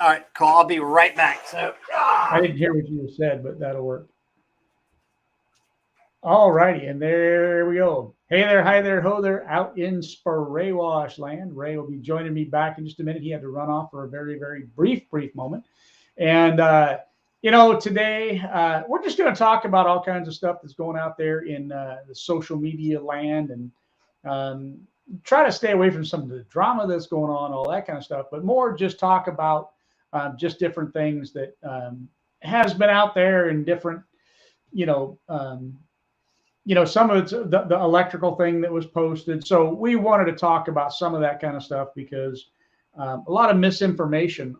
All right, cool. I'll be right back. So I didn't hear what you said, but that'll work. All righty, and there we go. Hey there, hi there, ho there, out in Spray Wash land. Ray will be joining me back in just a minute. He had to run off for a very, very brief moment. And, today we're just going to talk about all kinds of stuff that's going out there in the social media land and try to stay away from some of the drama that's going on, all that kind of stuff, but more just talk about just different things that has been out there in different, you know, some of it's the electrical thing that was posted. So we wanted to talk about some of that kind of stuff because a lot of misinformation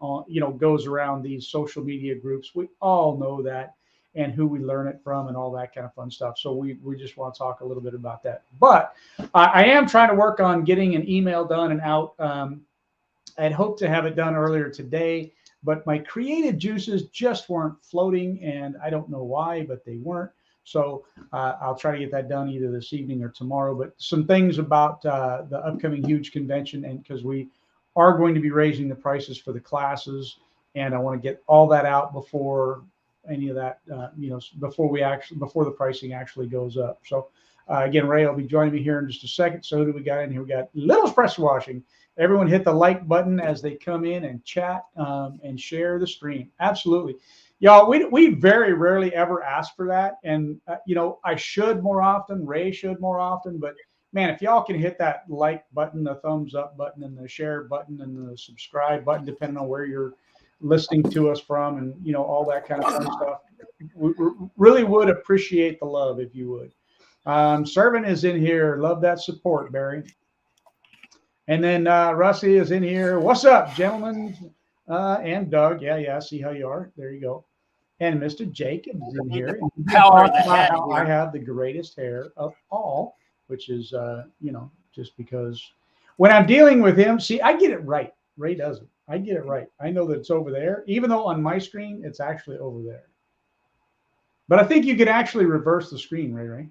goes around these social media groups. We all know that, and who we learn it from and all that kind of fun stuff. So we just want to talk a little bit about that. But I am trying to work on getting an email done and out. I'd hoped to have it done earlier today, but my creative juices just weren't floating, and I don't know why, but they weren't. So I'll try to get that done either this evening or tomorrow. But some things about the upcoming huge convention, and because we are going to be raising the prices for the classes, and I want to get all that out before any of that, before the pricing actually goes up. So again, Ray will be joining me here in just a second. So who do we got in here? We got Little's Pressure Washing. Everyone hit the like button as they come in and chat and share the stream. Absolutely. Y'all, we very rarely ever ask for that. And, I should more often, Ray should more often, but man, if y'all can hit that like button, the thumbs up button, and the share button, and the subscribe button, depending on where you're listening to us from, and, all that kind of fun stuff, we really would appreciate the love if you would. Servant is in here. Love that support, Barry. And then Rusty is in here. What's up, gentlemen? And Doug. Yeah, I see how you are. There you go. And Mr. Jacob is in here. How I have the greatest hair of all, which is, just because when I'm dealing with him, see, I get it right. Ray doesn't. I get it right. I know that it's over there, even though on my screen, it's actually over there. But I think you could actually reverse the screen, Ray.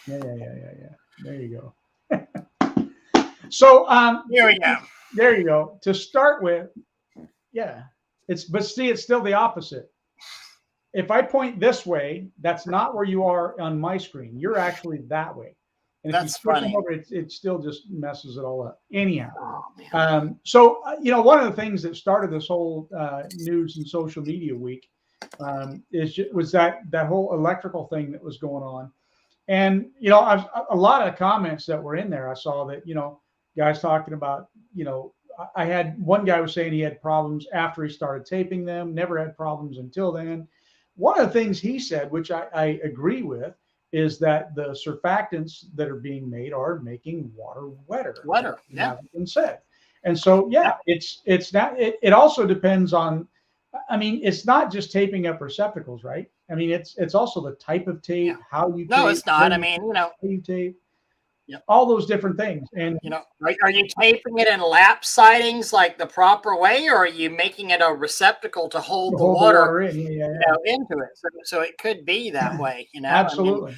Yeah. There you go. So here we go. There you go. To start with, yeah, but see, it's still the opposite. If I point this way, that's not where you are on my screen. You're actually that way. And if that's funny. Over, it still just messes it all up. Anyhow, so one of the things that started this whole news and social media week was that whole electrical thing that was going on. And a lot of comments that were in there, I saw that guys talking about I had one guy was saying he had problems after he started taping them, never had problems until then. One of the things he said, which I agree with, is that the surfactants that are being made are making water wetter. Yeah. Been said. And so, it's not, it also depends on, it's not just taping up receptacles, right? It's also the type of tape, how you tape. No, it's not. How you tape. Yep. All those different things. And are you taping it in lap sidings like the proper way, or are you making it a receptacle to hold the water in. Into it? So it could be that way, Absolutely.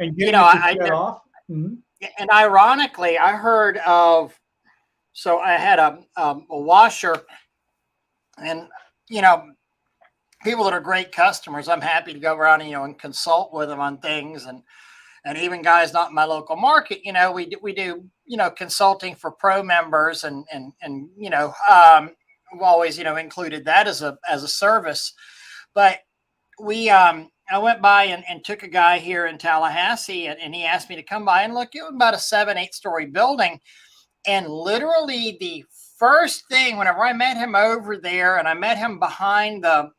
And I off. Mm-hmm. And ironically, I heard of. So I had a washer, and people that are great customers, I'm happy to go around and consult with them on things, and even guys not in my local market, we do, consulting for pro members and we've always, included that as a service. But I went by and took a guy here in Tallahassee, and he asked me to come by and look. It was about a 7-8 story building. And literally the first thing, whenever I met him over there, and I met him behind the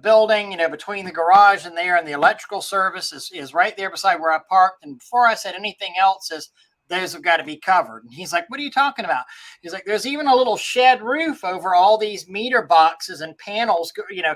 building, between the garage and there, and the electrical service is right there beside where I parked. And before I said anything else, those have got to be covered. And he's like, what are you talking about? He's like, there's even a little shed roof over all these meter boxes and panels,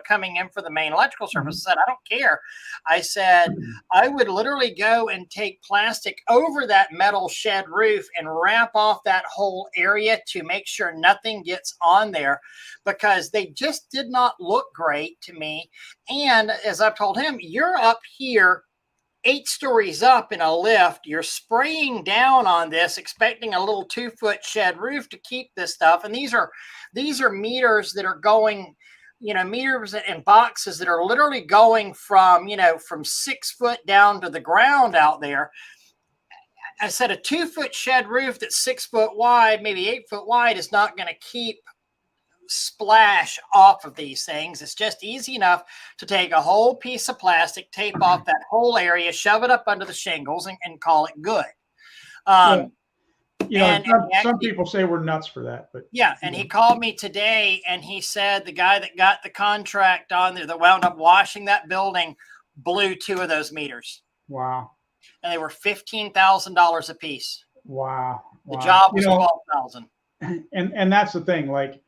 coming in for the main electrical service. I said, I don't care. I said, I would literally go and take plastic over that metal shed roof and wrap off that whole area to make sure nothing gets on there, because they just did not look great to me. And as I've told him, you're up here 8 stories up in a lift. You're spraying down on this, expecting a little 2-foot shed roof to keep this stuff. And these are meters that are going, meters and boxes that are literally going from 6 foot down to the ground out there. I said a 2-foot shed roof that's 6 foot wide, maybe 8 foot wide, is not going to keep splash off of these things. It's just easy enough to take a whole piece of plastic, tape off that whole area, shove it up under the shingles, and call it good. Some people say we're nuts for that, but yeah. And he called me today, and he said the guy that got the contract on there that wound up washing that building blew 2 of those meters. Wow. And they were $15,000 a piece. Wow. The job was $12,000. And that's the thing. Like,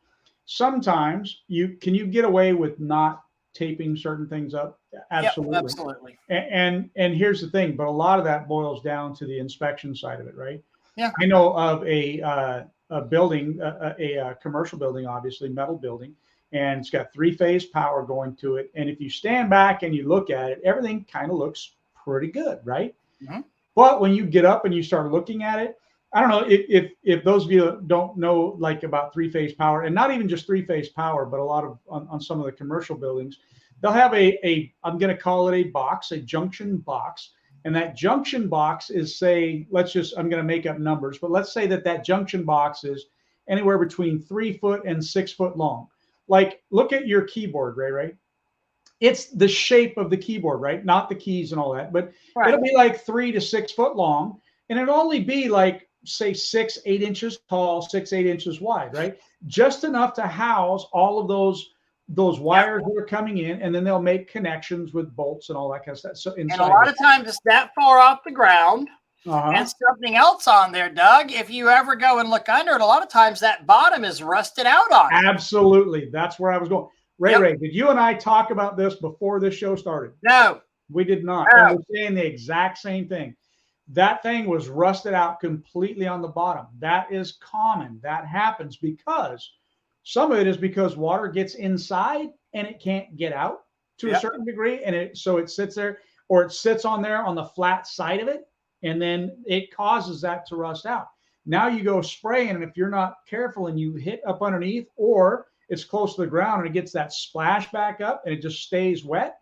sometimes you get away with not taping certain things up. Absolutely. Yep, absolutely. And here's the thing, but a lot of that boils down to the inspection side of it, right? Yeah. I know of a building, a commercial building, obviously metal building, and it's got 3-phase power going to it. And if you stand back and you look at it, everything kind of looks pretty good, right? Mm-hmm. But when you get up and you start looking at it, I don't know if those of you don't know like about 3-phase power, and not even just 3-phase power, but a lot of on some of the commercial buildings, they'll have a I'm going to call it a box, a junction box. And that junction box is, say, I'm going to make up numbers, but let's say that junction box is anywhere between 3 foot and 6 foot long. Like, look at your keyboard, Ray. It's the shape of the keyboard, right? Not the keys and all that, but right. It'll be like 3 to 6 foot long, and it'll only be like, say, 6-8 inches tall, 6-8 inches wide, right? Just enough to house all of those wires that are coming in, and then they'll make connections with bolts and all that kind of stuff. So inside, and a lot of times it's that far off the ground, and something else on there, Doug. If you ever go and look under it, a lot of times that bottom is rusted out on it. Absolutely, that's where I was going. Ray, did you and I talk about this before this show started? No, we did not. No. And we're saying the exact same thing. That thing was rusted out completely on the bottom. That is common. That happens because some of it is because water gets inside and it can't get out to a certain degree. And so it sits there, or it sits on there on the flat side of it. And then it causes that to rust out. Now you go spraying, and if you're not careful and you hit up underneath, or it's close to the ground and it gets that splash back up and it just stays wet.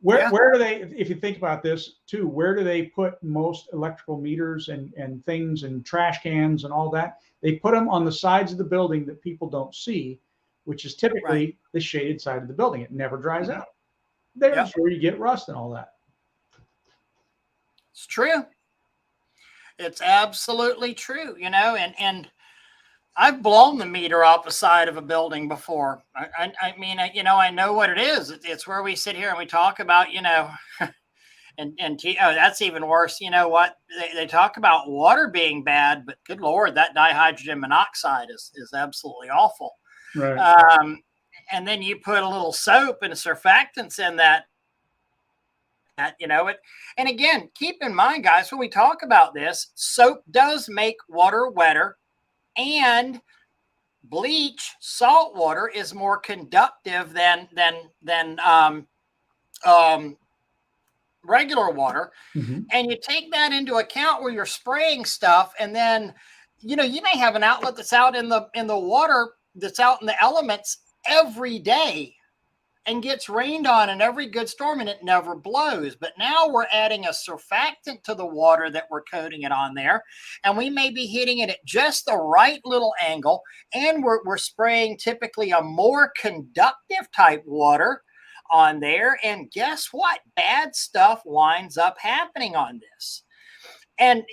Where do they, if you think about this too, where do they put most electrical meters and things and trash cans and all that? They put them on the sides of the building that people don't see, which is typically the shaded side of the building. It never dries out. There's where you get rust and all that. It's true. It's absolutely true, and I've blown the meter off the side of a building before. I mean, I know what it is. It's where we sit here and we talk about, that's even worse. You know what? They talk about water being bad, but good Lord, that dihydrogen monoxide is absolutely awful. Right. And then you put a little soap and surfactants in that, and again, keep in mind, guys, when we talk about this, soap does make water wetter. And bleach, salt water, is more conductive than regular water. Mm-hmm. And you take that into account where you're spraying stuff, and then you may have an outlet that's out in the water, that's out in the elements every day, and gets rained on in every good storm, and it never blows. But now we're adding a surfactant to the water that we're coating it on there, and we may be hitting it at just the right little angle, and we're spraying typically a more conductive type water on there, and guess what? Bad stuff winds up happening on this. And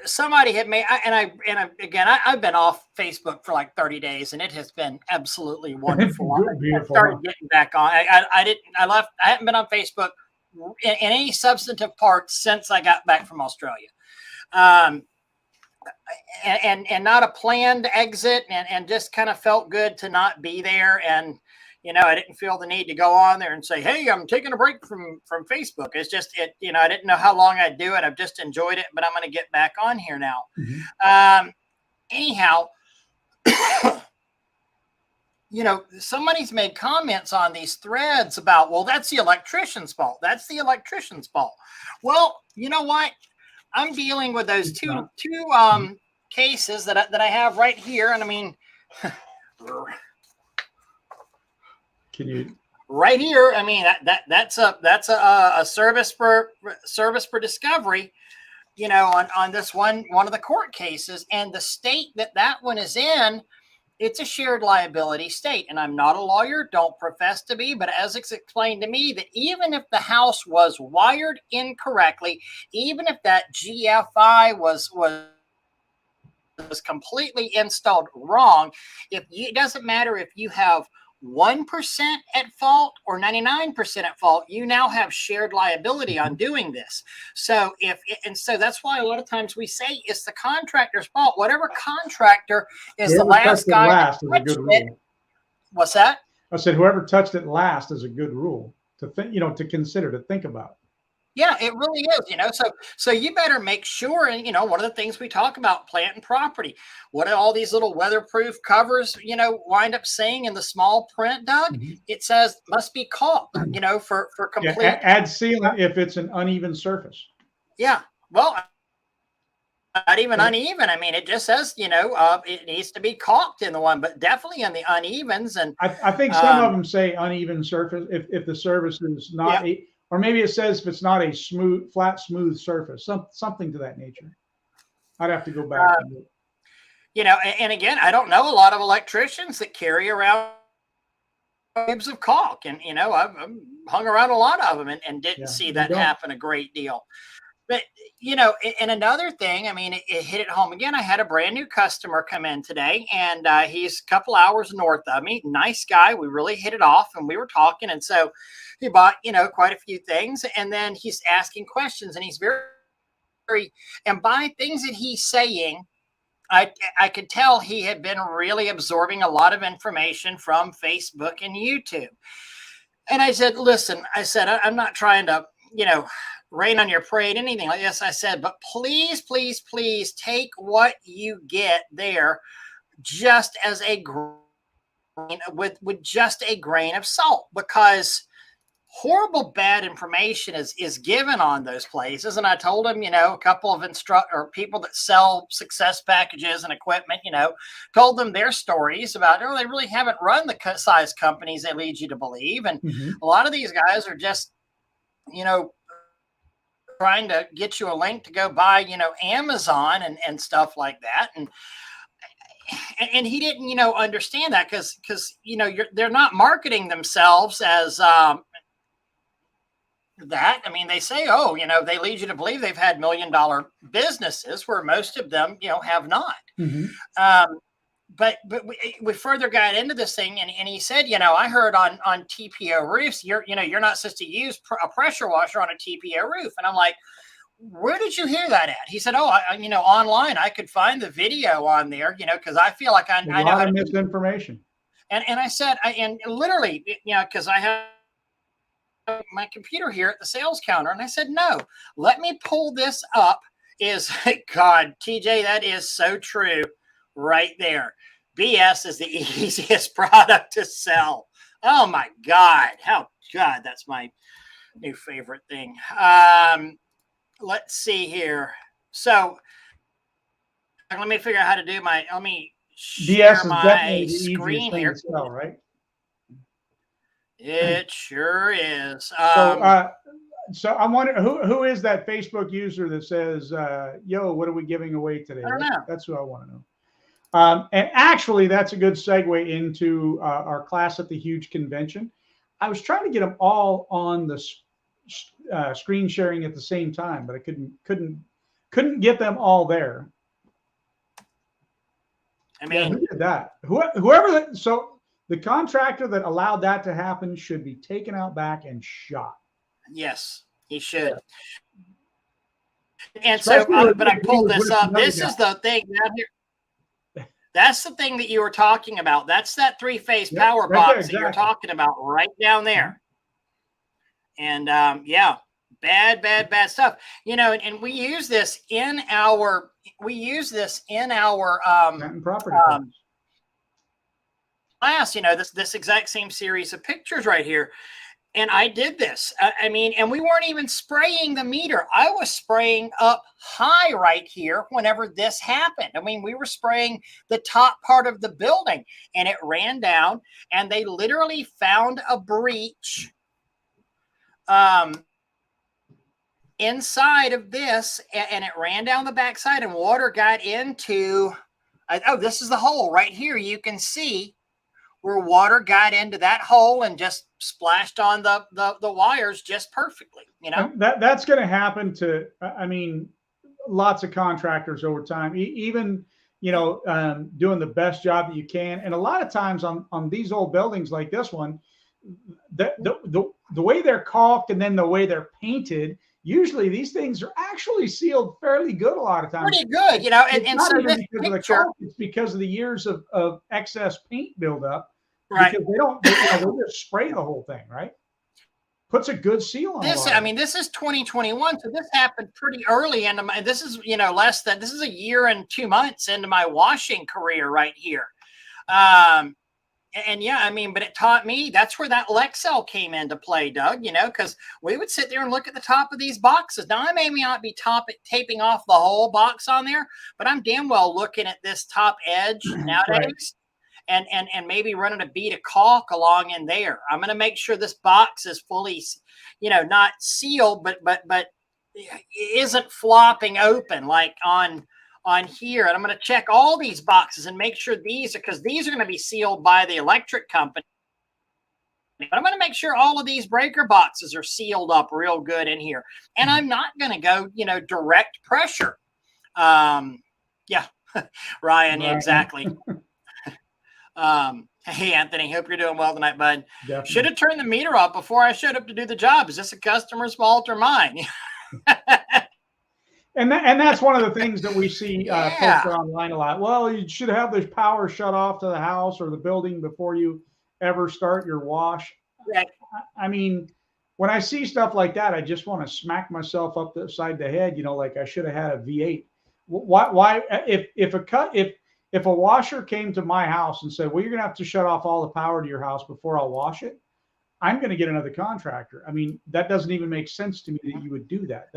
somebody had made, I've been off Facebook for like 30 days, and it has been absolutely wonderful. I started getting back on. I haven't been on Facebook in any substantive part since I got back from Australia. And not a planned exit, and just kind of felt good to not be there. And I didn't feel the need to go on there and say, hey, I'm taking a break from Facebook. It's just, I didn't know how long I'd do it. I've just enjoyed it, but I'm going to get back on here now. Mm-hmm. Anyhow, somebody's made comments on these threads about, well, that's the electrician's fault. That's the electrician's fault. Well, you know what? I'm dealing with those two cases that I have right here, and I mean, can you right here? I mean that's a service for discovery. On this one of the court cases, and the state that one is in, it's a shared liability state. And I'm not a lawyer, don't profess to be, but as it's explained to me, that even if the house was wired incorrectly, even if that GFI was completely installed wrong, it doesn't matter if you have 1% at fault or 99% at fault, you now have shared liability on doing this. So so that's why a lot of times we say it's the contractor's fault. Whatever contractor is the last guy last is a good rule. What's that? I said whoever touched it last is a good rule to think, to consider, to think about. Yeah, it really is, so you better make sure. And, one of the things we talk about, plant and property, what do all these little weatherproof covers, wind up saying in the small print, Doug? Mm-hmm. It says must be caulked, for complete. Yeah, add sealant if it's an uneven surface. Yeah. Well, not even uneven. I mean, it just says, it needs to be caulked in the one, but definitely in the unevens. And I think some of them say uneven surface if the surface is not or maybe it says if it's not a flat, smooth surface, something to that nature. I'd have to go back. And again, I don't know a lot of electricians that carry around tubes of caulk, and I've hung around a lot of them and didn't see that happen a great deal. But and another thing, I mean, it hit it home again. I had a brand new customer come in today, and he's a couple hours north of me. Nice guy. We really hit it off, and we were talking, and so he bought quite a few things, and then he's asking questions, and he's very, and by things that he's saying, I could tell he had been really absorbing a lot of information from Facebook and YouTube. And I said, listen, I'm not trying to, rain on your parade, anything like this. I said, but please, please, please take what you get there just as a grain, with just a grain of salt, because horrible bad information is given on those places. And I told him, a couple of people that sell success packages and equipment, told them their stories about, they really haven't run the size companies they lead you to believe. And a lot of these guys are just, trying to get you a link to go buy, Amazon and stuff like that. And he didn't, understand that because they're not marketing themselves as that. I mean, they say, they lead you to believe they've had $1 million businesses, where most of them, have not. But we further got into this thing, and he said, I heard on TPO roofs, you're not supposed to use a pressure washer on a TPO roof. And I'm like, where did you hear that at? He said, online, I could find the video on there, because I feel like I know how to misinformation. And I said, and literally, because I have my computer here at the sales counter, and I said, no, let me pull this up. God, TJ, that is so true right there. BS is the easiest product to sell. Oh my God. That's my new favorite thing. Let's see here. So let me figure out how to do let me share my screen here. Sell, right? It sure is. So I'm wondering who is that Facebook user that says, yo, what are we giving away today? I don't know. That's who I want to know. And actually, that's a good segue into our class at the huge convention. I was trying to get them all on the screen sharing at the same time, but I couldn't get them all there. I mean, who did that? Whoever. So the contractor that allowed that to happen should be taken out back and shot. Yes, he should. And so, but I pulled this up. This is the thing down here. That's the thing that you were talking about. That's that three-phase power box that you're talking about right down there. And bad stuff. And we use this in our property. class, this exact same series of pictures right here. And I did this. I mean, and we weren't even spraying the meter. I was spraying up high right here whenever this happened. I mean, we were spraying the top part of the building, and it ran down, and they literally found a breach inside of this, and it ran down the backside, and water got into, this is the hole right here. You can see where water got into that hole and just splashed on the wires just perfectly, That's going to happen to, I mean, lots of contractors over time, even, doing the best job that you can. And a lot of times on these old buildings like this one, the way they're caulked and then the way they're painted, usually these things are actually sealed fairly good a lot of times. Pretty good, and so this because of the caulk, it's because of the years of excess paint buildup. Right. Because they just spray the whole thing, right? Puts a good seal on this. I mean, this is 2021, so this happened pretty early into my, this is, this is a year and 2 months into my washing career right here. And yeah, I mean, but it taught me, that's where that Lexel came into play, Doug, because we would sit there and look at the top of these boxes. Now, I may not be taping off the whole box on there, but I'm damn well looking at this top edge nowadays. Right. And maybe running a bead of caulk along in there. I'm going to make sure this box is fully, not sealed, but isn't flopping open like on here. And I'm going to check all these boxes and make sure because these are going to be sealed by the electric company. But I'm going to make sure all of these breaker boxes are sealed up real good in here. And I'm not going to go, direct pressure. Yeah, Ryan, exactly. Hey, Anthony, hope you're doing well tonight, bud. Definitely. Should have turned the meter off before I showed up to do the job. Is this a customer's fault or mine? and that's one of the things that we see posted online a lot. Well, you should have the power shut off to the house or the building before you ever start your wash. Right. I mean, when I see stuff like that, I just want to smack myself upside the head. Like I should have had a V8. Why if a washer came to my house and said, well, you're going to have to shut off all the power to your house before I'll wash it, I'm going to get another contractor. I mean, that doesn't even make sense to me that you would do that.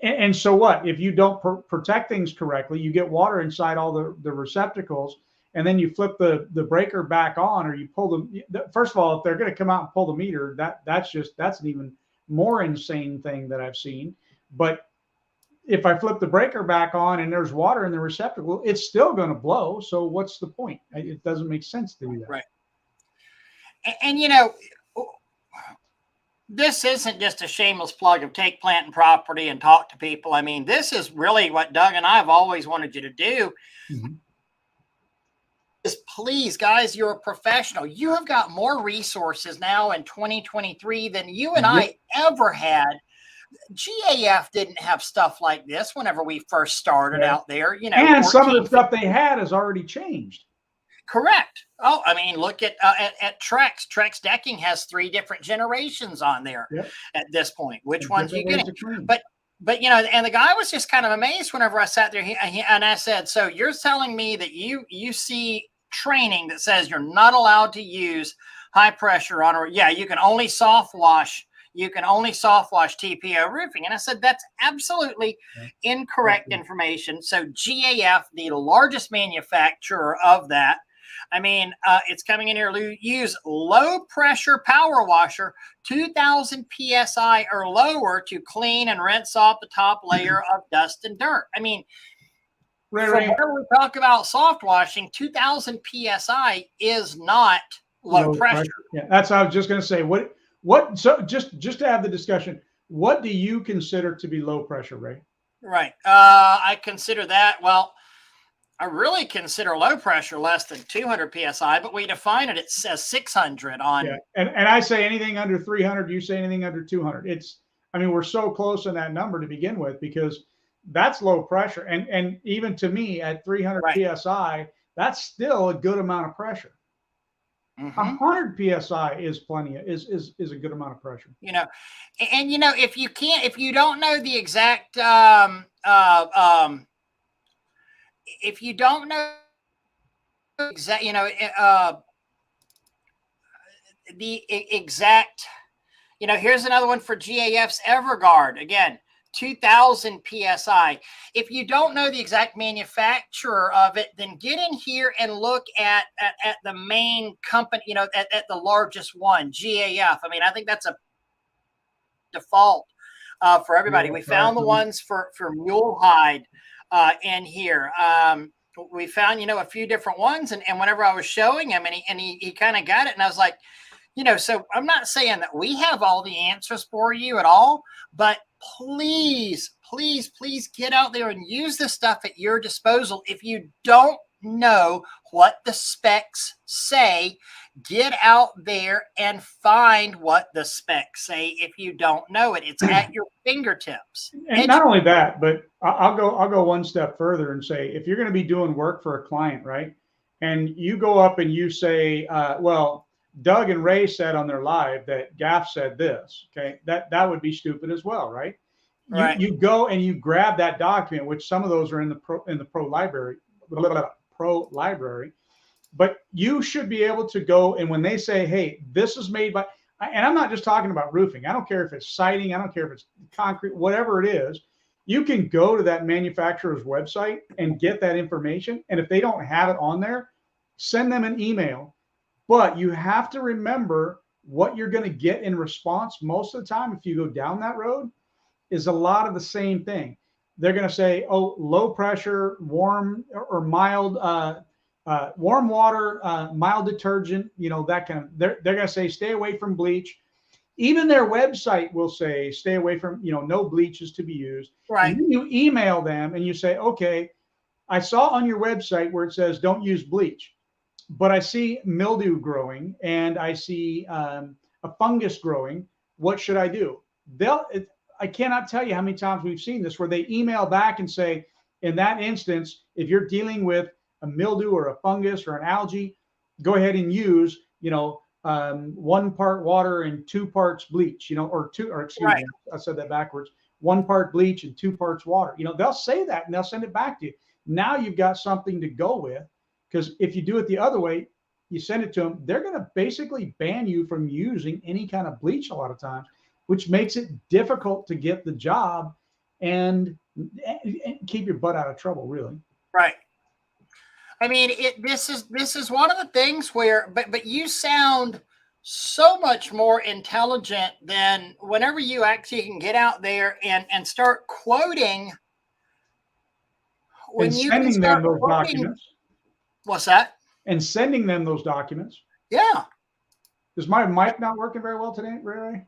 And so what? If you don't protect things correctly, you get water inside all the receptacles, and then you flip the breaker back on, or you pull them. First of all, if they're going to come out and pull the meter, that's an even more insane thing that I've seen. But if I flip the breaker back on and there's water in the receptacle, it's still going to blow. So what's the point? It doesn't make sense to do that. Right. And this isn't just a shameless plug of take plant and property and talk to people. I mean, this is really what Doug and I have always wanted you to do. Mm-hmm. Is please, guys, you're a professional. You have got more resources now in 2023 than you and I ever had. GAF didn't have stuff like this whenever we first started out there, And some of the stuff they had has already changed. Correct. Oh, I mean, look at Trex. Trex decking has 3 different generations on there at this point. Which ones are you getting? But and the guy was just kind of amazed whenever I sat there and I said, so you're telling me that you see training that says you're not allowed to use high pressure on, you can only soft wash. You can only soft wash TPO roofing. And I said, that's absolutely incorrect information. So GAF, the largest manufacturer of that, I mean, it's coming in here, use low pressure power washer, 2000 PSI or lower to clean and rinse off the top layer of dust and dirt. I mean, whenever we talk about soft washing, 2000 PSI is not low pressure. Yeah, that's what I was just going to say. So just to have the discussion, what do you consider to be low pressure, Ray? Right. I consider that, well, I really consider low pressure less than 200 PSI, but we define it, it says 600 on. Yeah. And I say anything under 300, you say anything under 200. We're so close in that number to begin with, because that's low pressure. And even to me at 300 PSI, that's still a good amount of pressure. 100 PSI is plenty. Is a good amount of pressure. If you don't know the exact, if you don't know exact, the exact, here's another one for GAF's Everguard. Again, 2000 PSI. If you don't know the exact manufacturer of it, then get in here and look at the main company, at the largest one, GAF. I mean, I think that's a default for everybody. We found the ones for Mulehide in here. We found, a few different ones. And whenever I was showing him, and he kind of got it, and I was like, so I'm not saying that we have all the answers for you at all, but please, please, please get out there and use the stuff at your disposal. If you don't know what the specs say, get out there and find what the specs say. If you don't know it, it's at your fingertips. And not only that, but I'll go one step further and say, if you're going to be doing work for a client, right, and you go up and you say, well, Doug and Ray said on their live that GAF said this. Okay, that would be stupid as well, right? Right. You go and you grab that document, which some of those are in the pro library, but you should be able to go, and when they say, hey, this is made by, and I'm not just talking about roofing. I don't care if it's siding. I don't care if it's concrete, whatever it is. You can go to that manufacturer's website and get that information. And if they don't have it on there, send them an email. But you have to remember what you're going to get in response most of the time if you go down that road is a lot of the same thing. They're going to say, oh, low pressure, warm or mild, warm water, mild detergent, that kind of, they're going to say, stay away from bleach. Even their website will say, stay away from, no bleach is to be used. Right. And then you email them and you say, okay, I saw on your website where it says don't use bleach, but I see mildew growing and I see a fungus growing. What should I do? I cannot tell you how many times we've seen this where they email back and say, in that instance, if you're dealing with a mildew or a fungus or an algae, go ahead and use, 1 part water and 2 parts bleach, excuse me, I said that backwards. 1 part bleach and 2 parts water. They'll say that and they'll send it back to you. Now you've got something to go with. Because if you do it the other way, you send it to them, they're going to basically ban you from using any kind of bleach a lot of times, which makes it difficult to get the job and keep your butt out of trouble, really. Right. I mean, this is one of the things where, but you sound so much more intelligent than whenever you actually can get out there and start quoting. When you sending them those documents. What's that? And sending them those documents. Yeah. Is my mic not working very well today, Ray?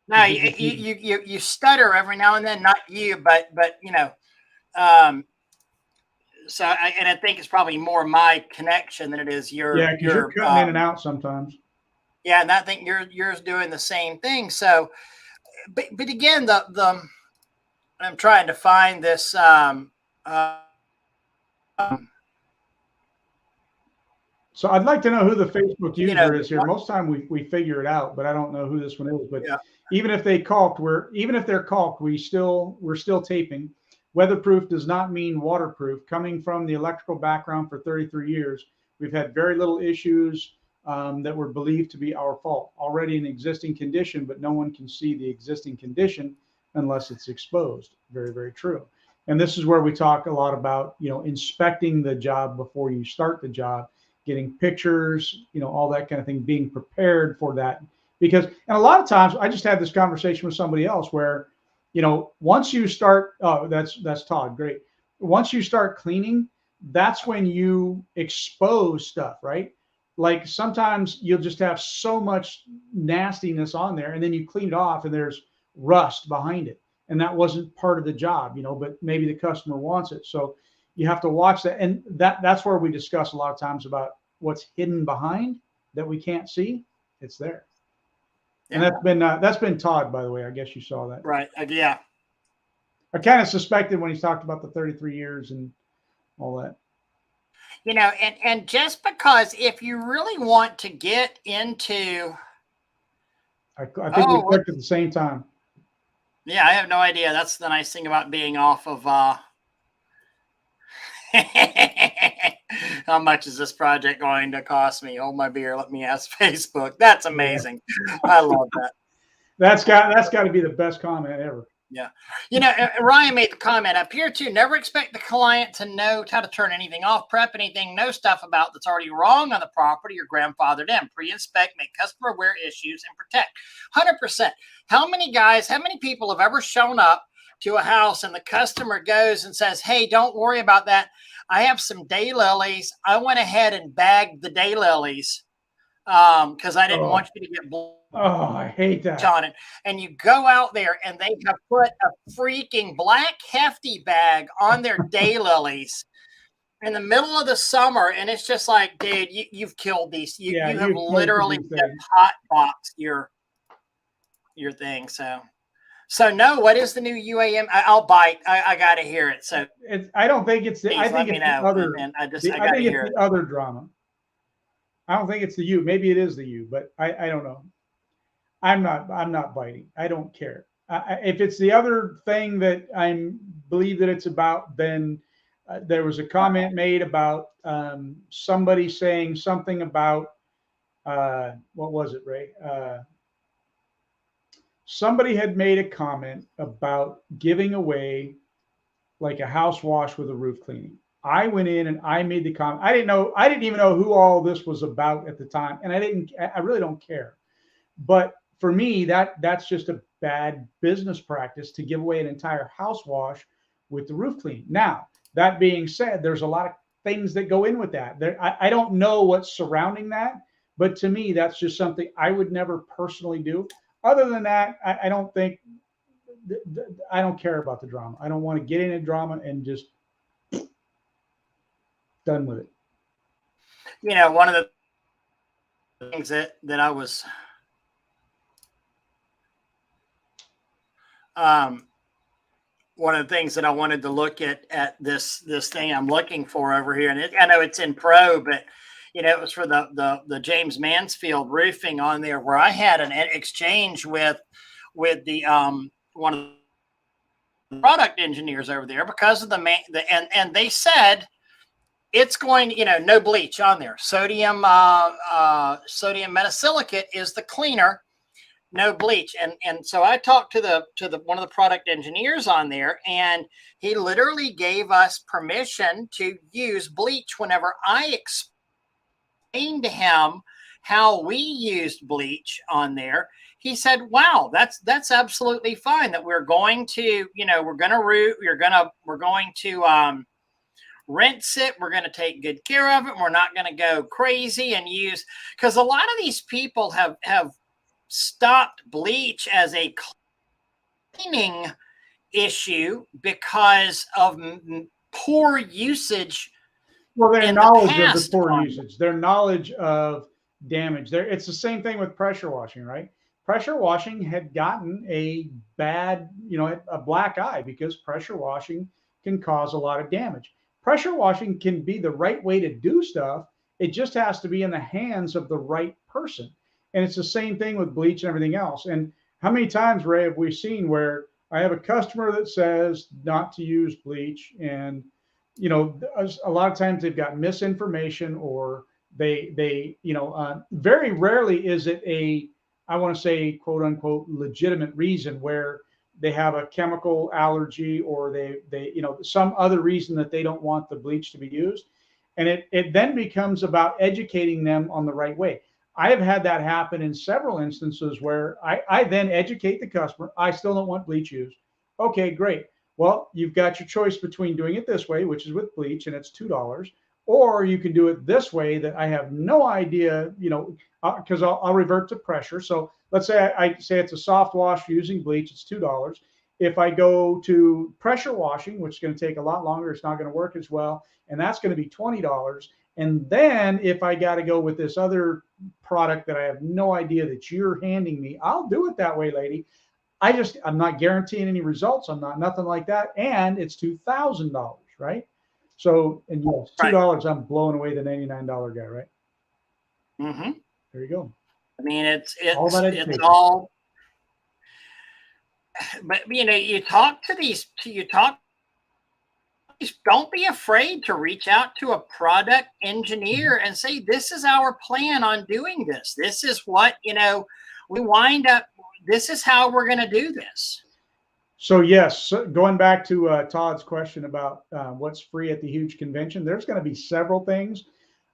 No, you stutter every now and then. Not you, but So I think it's probably more my connection than it is your. Yeah, because you're cutting in and out sometimes. Yeah, and I think yours doing the same thing. So, but again, the I'm trying to find this. So I'd like to know who the Facebook user is here. Most time we figure it out, but I don't know who this one is. But even if they're caulked, we're still taping. Weatherproof does not mean waterproof. Coming from the electrical background for 33 years, we've had very little issues that were believed to be our fault. Already an existing condition, but no one can see the existing condition unless it's exposed. Very, very true. And this is where we talk a lot about, inspecting the job before you start the job, getting pictures, all that kind of thing, being prepared for that. Because, and a lot of times I just had this conversation with somebody else where, once you start, oh, that's Todd, great. Once you start cleaning, that's when you expose stuff, right? Like sometimes you'll just have so much nastiness on there and then you clean it off and there's rust behind it. And that wasn't part of the job, but maybe the customer wants it. So you have to watch that. And that's where we discuss a lot of times about what's hidden behind that we can't see. It's there. Yeah. And that's been Todd, by the way. I guess you saw that. Right. Yeah. I kind of suspected when he talked about the 33 years and all that. And just because if you really want to get into, I think we clicked at the same time. Yeah, I have no idea. That's the nice thing about being off of how much is this project going to cost me? Hold my beer. Let me ask Facebook. That's amazing. I love that. That's got to be the best comment ever. Yeah. You know, Ryan made the comment up here too. Never expect the client to know how to turn anything off, prep anything, know stuff about that's already wrong on the property or grandfathered in. Pre-inspect, make customer aware issues, and protect. 100%. How many people have ever shown up to a house and the customer goes and says, hey, don't worry about that. I have some daylilies. I went ahead and bagged the daylilies because I didn't want you to get blown. Oh, I hate that. On it, and you go out there and they have put a freaking black hefty bag on their daylilies in the middle of the summer, and it's just like, dude, you've killed these. You have literally hot boxed your thing. So no, what is the new UAM? I'll bite. I gotta hear it. So I don't think it's the. I think it's the other. I think it's the other drama. I don't think it's the U. Maybe it is the U, but I don't know. I'm not biting. I don't care. If it's the other thing that I believe that it's about, then there was a comment made about somebody saying something about what was it, Ray? Somebody had made a comment about giving away like a house wash with a roof cleaning. I went in and I made the comment. I didn't even know who all this was about at the time, and I really don't care. But for me, that's just a bad business practice to give away an entire house wash with the roof clean. Now, that being said, there's a lot of things that go in with that. I don't know what's surrounding that, but to me, that's just something I would never personally do. Other than that, I don't think, I don't care about the drama. I don't want to get into drama and just done with it. You know, one of the things that I was one of the things that I wanted to look at this thing I'm looking for over here, and I know it's in Pro, but you know, it was for the James Mansfield roofing on there, where I had an exchange with the one of the product engineers over there because of and they said it's going, you know, no bleach on there. Sodium metasilicate is the cleaner. No bleach. And so I talked to the one of the product engineers on there, and he literally gave us permission to use bleach whenever I explained to him how we used bleach on there. He said, wow, that's absolutely fine, that we're going to, you know, we're going to rinse it. We're going to take good care of it. We're not going to go crazy and use, because a lot of these people have stopped bleach as a cleaning issue because of poor usage. Well, their knowledge of the poor usage, their knowledge of damage. It's the same thing with pressure washing, right? Pressure washing had gotten a bad, you know, a black eye because pressure washing can cause a lot of damage. Pressure washing can be the right way to do stuff. It just has to be in the hands of the right person. And it's the same thing with bleach and everything else. And how many times, Ray, have we seen where I have a customer that says not to use bleach, and you know, a lot of times they've got misinformation, or they you know, very rarely is it I want to say, quote unquote, legitimate reason where they have a chemical allergy, or they you know, some other reason that they don't want the bleach to be used. And it then becomes about educating them on the right way. I have had that happen in several instances where I then educate the customer. I still don't want bleach used. Okay, great. Well, you've got your choice between doing it this way, which is with bleach, and it's $2, or you can do it this way that I have no idea, you know, because I'll revert to pressure. So let's say I say it's a soft wash using bleach, it's $2. If I go to pressure washing, which is going to take a lot longer, it's not going to work as well, and that's going to be $20. And then if I got to go with this other product that I have no idea that you're handing me, I'll do it that way, lady. I'm not guaranteeing any results. I'm not nothing like that. And it's $2,000, right? So, and yes, $2, I'm blowing away the $99 guy, right? Mm-hmm. There you go. I mean, it's all, but you know, you talk don't be afraid to reach out to a product engineer and say, this is our plan on doing this. This is what, we wind up, this is how we're going to do this. So yes, going back to Todd's question about what's free at the huge convention, there's going to be several things.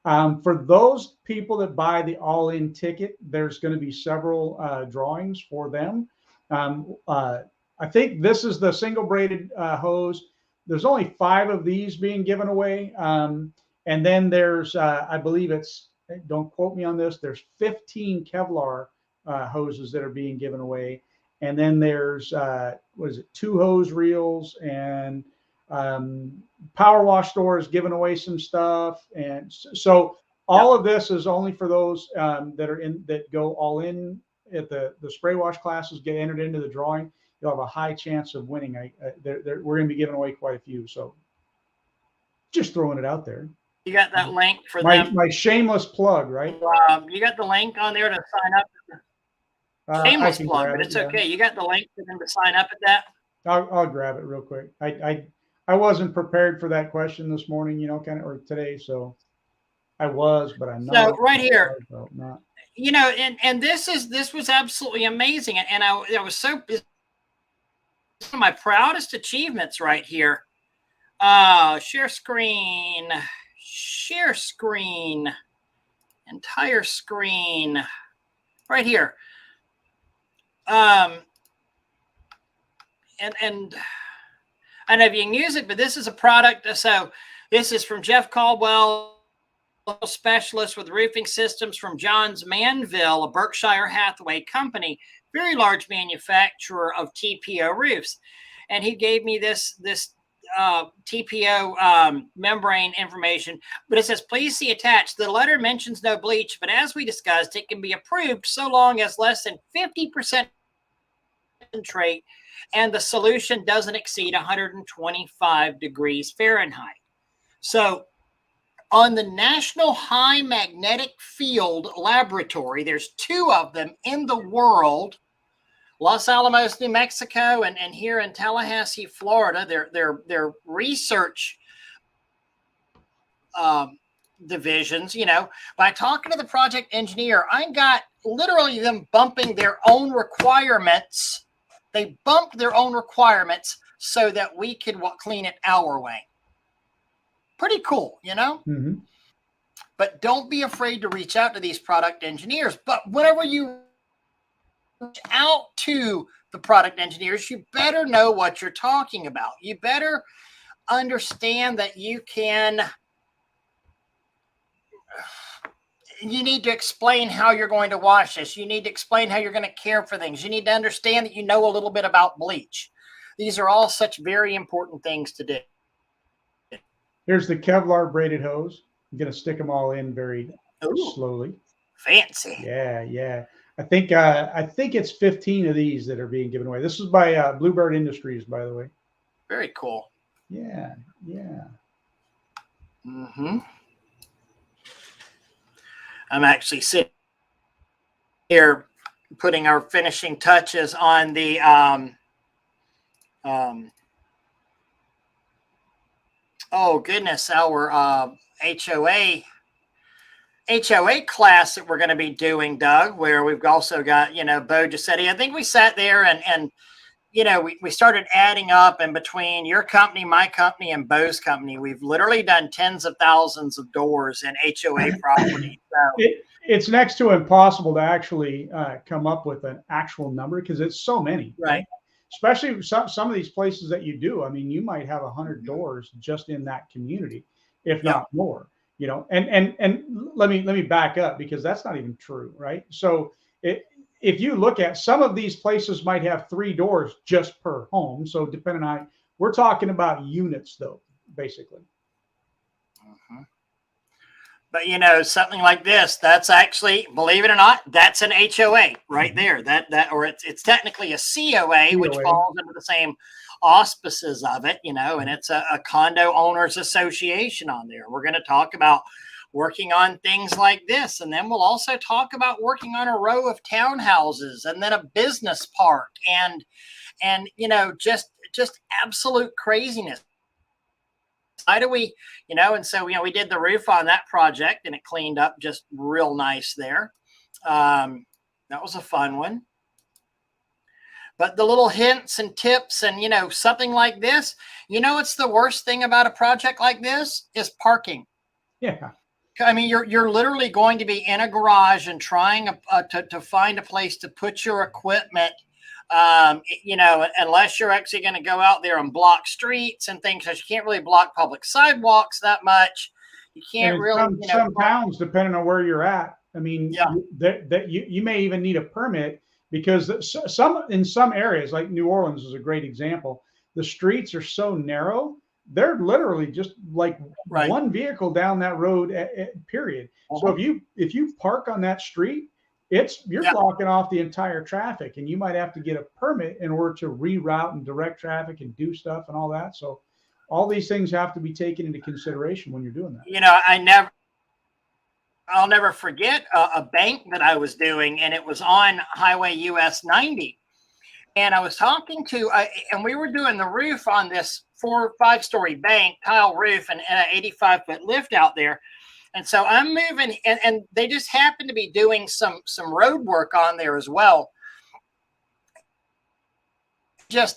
For those people that buy the all-in ticket, there's going to be several drawings for them. I think this is the single braided hose. There's only 5 of these being given away. And then there's, I believe it's, don't quote me on this, there's 15 Kevlar hoses that are being given away. And then there's, 2 hose reels, and Power Wash Store is giving away some stuff. And so all of this is only for those that go all in at the spray wash classes, get entered into the drawing. You'll have a high chance of winning. We're going to be giving away quite a few. So just throwing it out there. You got that link for them. My shameless plug, right? You got the link on there to sign up. Shameless plug, but it's okay. You got the link for them to sign up at that? I'll grab it real quick. I wasn't prepared for that question this morning, or today. So I was, but I'm not. So right here, not. And this was absolutely amazing. And I was so, one of my proudest achievements right here. Share screen, entire screen right here. And I don't know if you can use it, but this is a product. So this is from Jeff Caldwell, specialist with roofing systems from Johns Manville, a Berkshire Hathaway company, very large manufacturer of TPO roofs. And he gave me this TPO membrane information, but it says, please see attached. The letter mentions no bleach, but as we discussed, it can be approved so long as less than 50% concentrate and the solution doesn't exceed 125 degrees Fahrenheit. So on the National High Magnetic Field Laboratory, there's 2 of them in the world, Los Alamos, New Mexico, and here in Tallahassee, Florida. Their research divisions, by talking to the project engineer, I got literally them bumping their own requirements. They bumped their own requirements so that we could clean it our way. Pretty cool, Mm-hmm. But don't be afraid to reach out to these product engineers. But whenever you reach out to the product engineers, you better know what you're talking about. You better understand that you need to explain how you're going to wash this. You need to explain how you're going to care for things. You need to understand that you know a little bit about bleach. These are all such very important things to do. Here's the Kevlar braided hose. I'm going to stick them all in very slowly. Fancy. Yeah. I think it's 15 of these that are being given away. This is by Bluebird Industries, by the way. Very cool. Yeah. Mm-hmm. I'm actually sitting here putting our finishing touches on the oh goodness, our HOA class that we're going to be doing, Doug, where we've also got, Bo Giuseppe. I think we sat there and we started adding up, and between your company, my company, and Bo's company, we've literally done tens of thousands of doors in HOA property. So it's next to impossible to actually come up with an actual number because it's so many. Right. Especially some of these places that you do. I mean, you might have 100 doors just in that community, if not more. And let me back up, because that's not even true, right? So if you look at some of these places might have 3 doors just per home. So depending on, we're talking about units though, basically. Mm-hmm. But something like this, that's actually, believe it or not, that's an HOA right there. Or it's technically a COA, which falls under the same auspices of it, and it's a condo owners association on there. We're going to talk about working on things like this, and then we'll also talk about working on a row of townhouses and then a business park and just absolute craziness. How do we, and so, we did the roof on that project and it cleaned up just real nice there. That was a fun one. But the little hints and tips and, something like this, what's the worst thing about a project like this is parking. Yeah. I mean, you're literally going to be in a garage and trying to find a place to put your equipment, unless you're actually going to go out there and block streets and things, because you can't really block public sidewalks that much. You can't really, some towns, depending on where you're at. I mean, yeah, that you may even need a permit, because in some areas, like New Orleans is a great example. The streets are so narrow. They're literally just like one vehicle down that road, period. So if you park on that street, you're blocking off the entire traffic, and you might have to get a permit in order to reroute and direct traffic and do stuff and all that. So all these things have to be taken into consideration when you're doing that. I'll never forget a bank that I was doing, and it was on Highway US 90. And I was talking to, and we were doing the roof on this 4 or 5 story bank, tile roof, and an 85-foot lift out there. And so I'm moving, and they just happened to be doing some road work on there as well.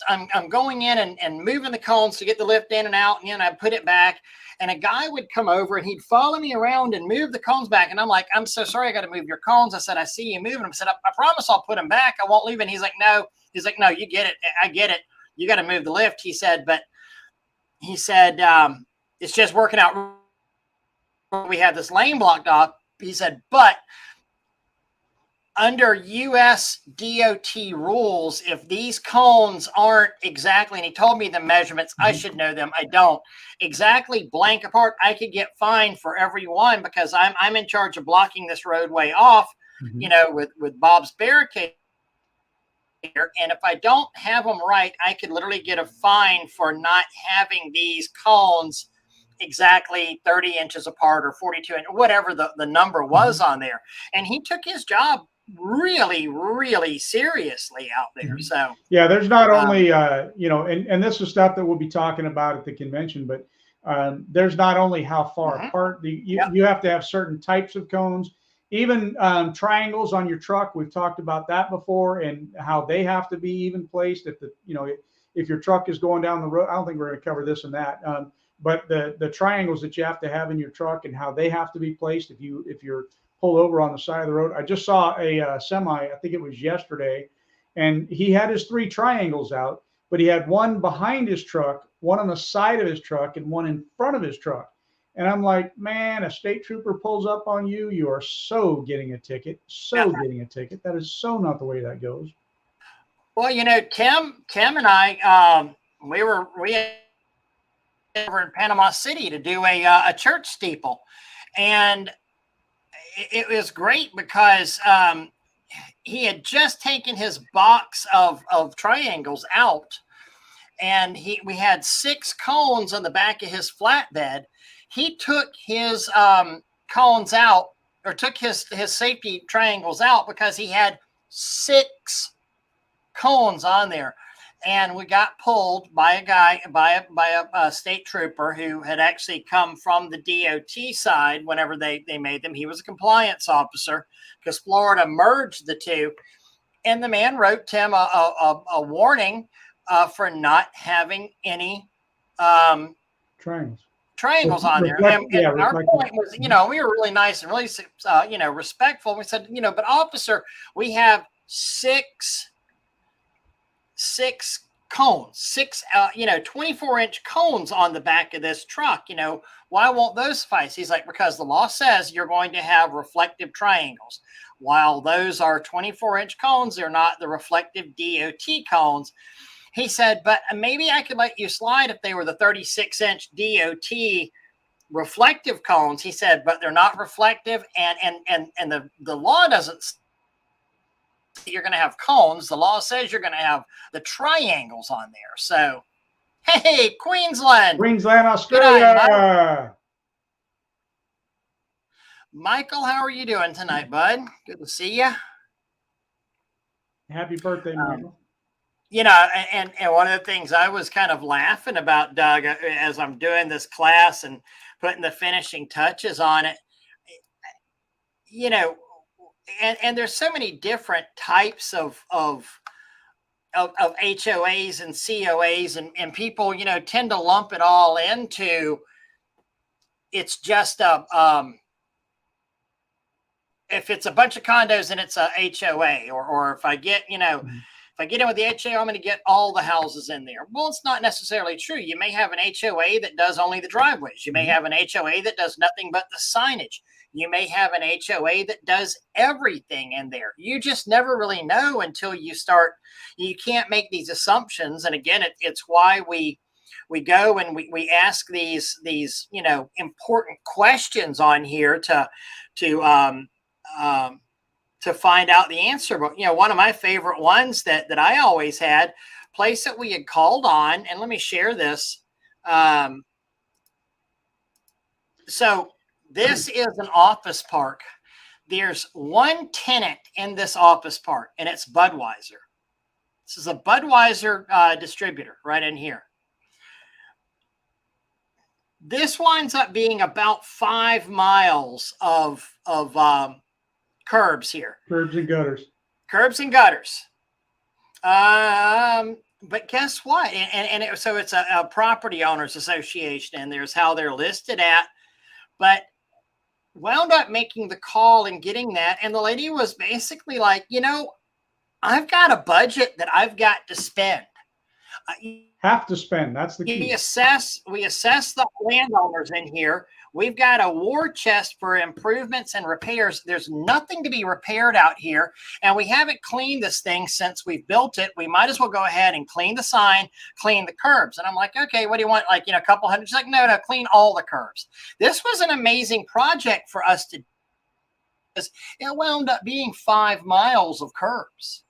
I'm going in and moving the cones to get the lift in and out, and I put it back. And a guy would come over and he'd follow me around and move the cones back. And I'm like, I'm so sorry, I got to move your cones. I said, I see you moving them. I said, I promise I'll put them back. I won't leave. And he's like, no. He's like, no, you get it. I get it. You got to move the lift. He said, it's just working out. We had this lane blocked off. He said, but under US DOT rules, if these cones aren't exactly, and he told me the measurements, I should know them, I don't, exactly blank apart, I could get fined for every one, because I'm in charge of blocking this roadway off, with Bob's barricade. And if I don't have them right, I could literally get a fine for not having these cones exactly 30 inches apart or 42 inches, whatever the number was on there. And he took his job really, really seriously out there. So yeah, there's not only and this is stuff that we'll be talking about at the convention, but there's not only how far apart you have to have certain types of cones, even triangles on your truck. We've talked about that before, and how they have to be even placed. If your truck is going down the road, I don't think we're going to cover this and that, but the triangles that you have to have in your truck and how they have to be placed if you're pulled over on the side of the road. I just saw a semi, I think it was yesterday, and he had his 3 triangles out, but he had one behind his truck, one on the side of his truck, and one in front of his truck. And I'm like, man, a state trooper pulls up on you, you are so getting a ticket, getting a ticket. That is so not the way that goes. Well, Tim and I, we were over in Panama City to do a church steeple, and it was great because he had just taken his box of triangles out, and we had 6 cones on the back of his flatbed. He took his cones out, or took his safety triangles out, because he had 6 cones on there. And we got pulled by a state trooper who had actually come from the DOT side whenever they made them. He was a compliance officer, because Florida merged the two. And the man wrote Tim a warning for not having any triangles on there. And our point was, we were really nice and really, respectful. We said, but officer, we have 6 cones, 6 24-inch cones on the back of this truck. Why won't those suffice? He's like, because the law says you're going to have reflective triangles. While those are 24-inch cones, they're not the reflective DOT cones. He said, but maybe I could let you slide if they were the 36-inch DOT reflective cones. He said, but they're not reflective, and the law doesn't. You're going to have cones. The law says you're going to have the triangles on there. So, hey, Queensland, Australia. Michael, how are you doing tonight, bud? Good to see you. Happy birthday, Michael. and one of the things I was kind of laughing about, Doug, as I'm doing this class and putting the finishing touches on it, you know, and there's so many different types of HOAs and COAs, and people, tend to lump it all into, it's just if it's a bunch of condos and it's a HOA, or if I get, if I get in with the HOA, I'm going to get all the houses in there. Well, it's not necessarily true. You may have an HOA that does only the driveways. You may have an HOA that does nothing but the signage. You may have an HOA that does everything in there. You just never really know until you start. You can't make these assumptions. And again, it's why we go and we ask these important questions on here to find out the answer. But one of my favorite ones that I always had, place that we had called on, and let me share this. So this is an office park. There's one tenant in this office park, and it's Budweiser. This is a Budweiser distributor right in here. This winds up being about 5 miles of curbs here. Curbs and gutters. Curbs and gutters. But guess what? So it's a property owners association, and there's how they're listed at. But wound up making the call and getting that, and the lady was basically like, I've got a budget that I've got to spend. Have to spend. That's the key. We assess the landowners in here. We've got a war chest for improvements and repairs. There's nothing to be repaired out here, and we haven't cleaned this thing since we've built it. We might as well go ahead and clean the sign, clean the curbs. And I'm like, okay, what do you want? Like, a couple hundred? She's like, no, clean all the curbs. This was an amazing project for us to do, because it wound up being 5 miles of curbs.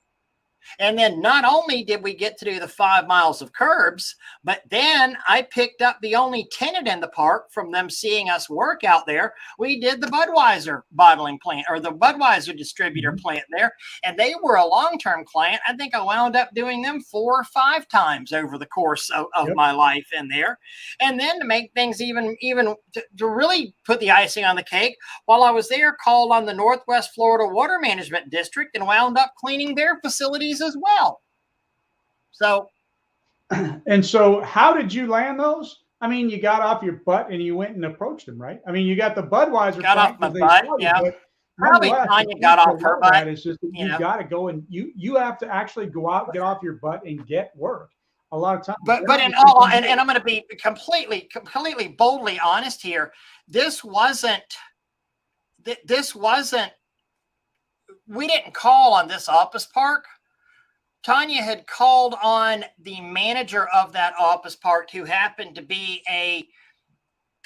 And then not only did we get to do the 5 miles of curbs, but then I picked up the only tenant in the park from them seeing us work out there. We did the Budweiser bottling plant, or the Budweiser distributor plant there. And they were a long-term client. I think I wound up doing them 4 or 5 times over the course of my life in there. And then to make things even to really put the icing on the cake, while I was there, called on the Northwest Florida Water Management District and wound up cleaning their facilities as well. So how did you land those? I mean, you got off your butt and you went and approached them, right? I mean, you got the Budweiser. Got off my butt, yeah. Probably Tanya got off her butt. It's just that you got to go and you have to actually go out, get off your butt, and get work. A lot of times, but in all, and I'm going to be completely boldly honest here. This wasn't. We didn't call on this office park. Tanya had called on the manager of that office park, who happened to be a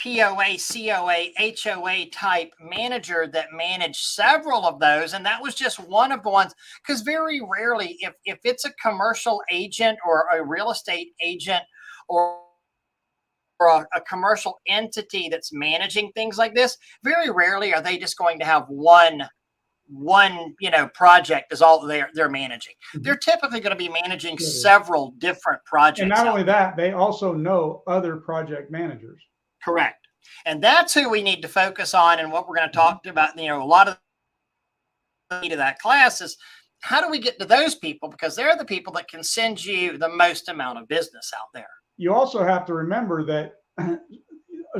POA, COA, HOA type manager that managed several of those. And that was just one of the ones, because very rarely, if it's a commercial agent or a real estate agent or a commercial entity that's managing things like this, very rarely are they just going to have one project is all they're managing. They're typically going to be managing several different projects. And not only that, they also know other project managers. Correct. And that's who we need to focus on. And what we're going to talk about, a lot of that class is, how do we get to those people? Because they're the people that can send you the most amount of business out there. You also have to remember that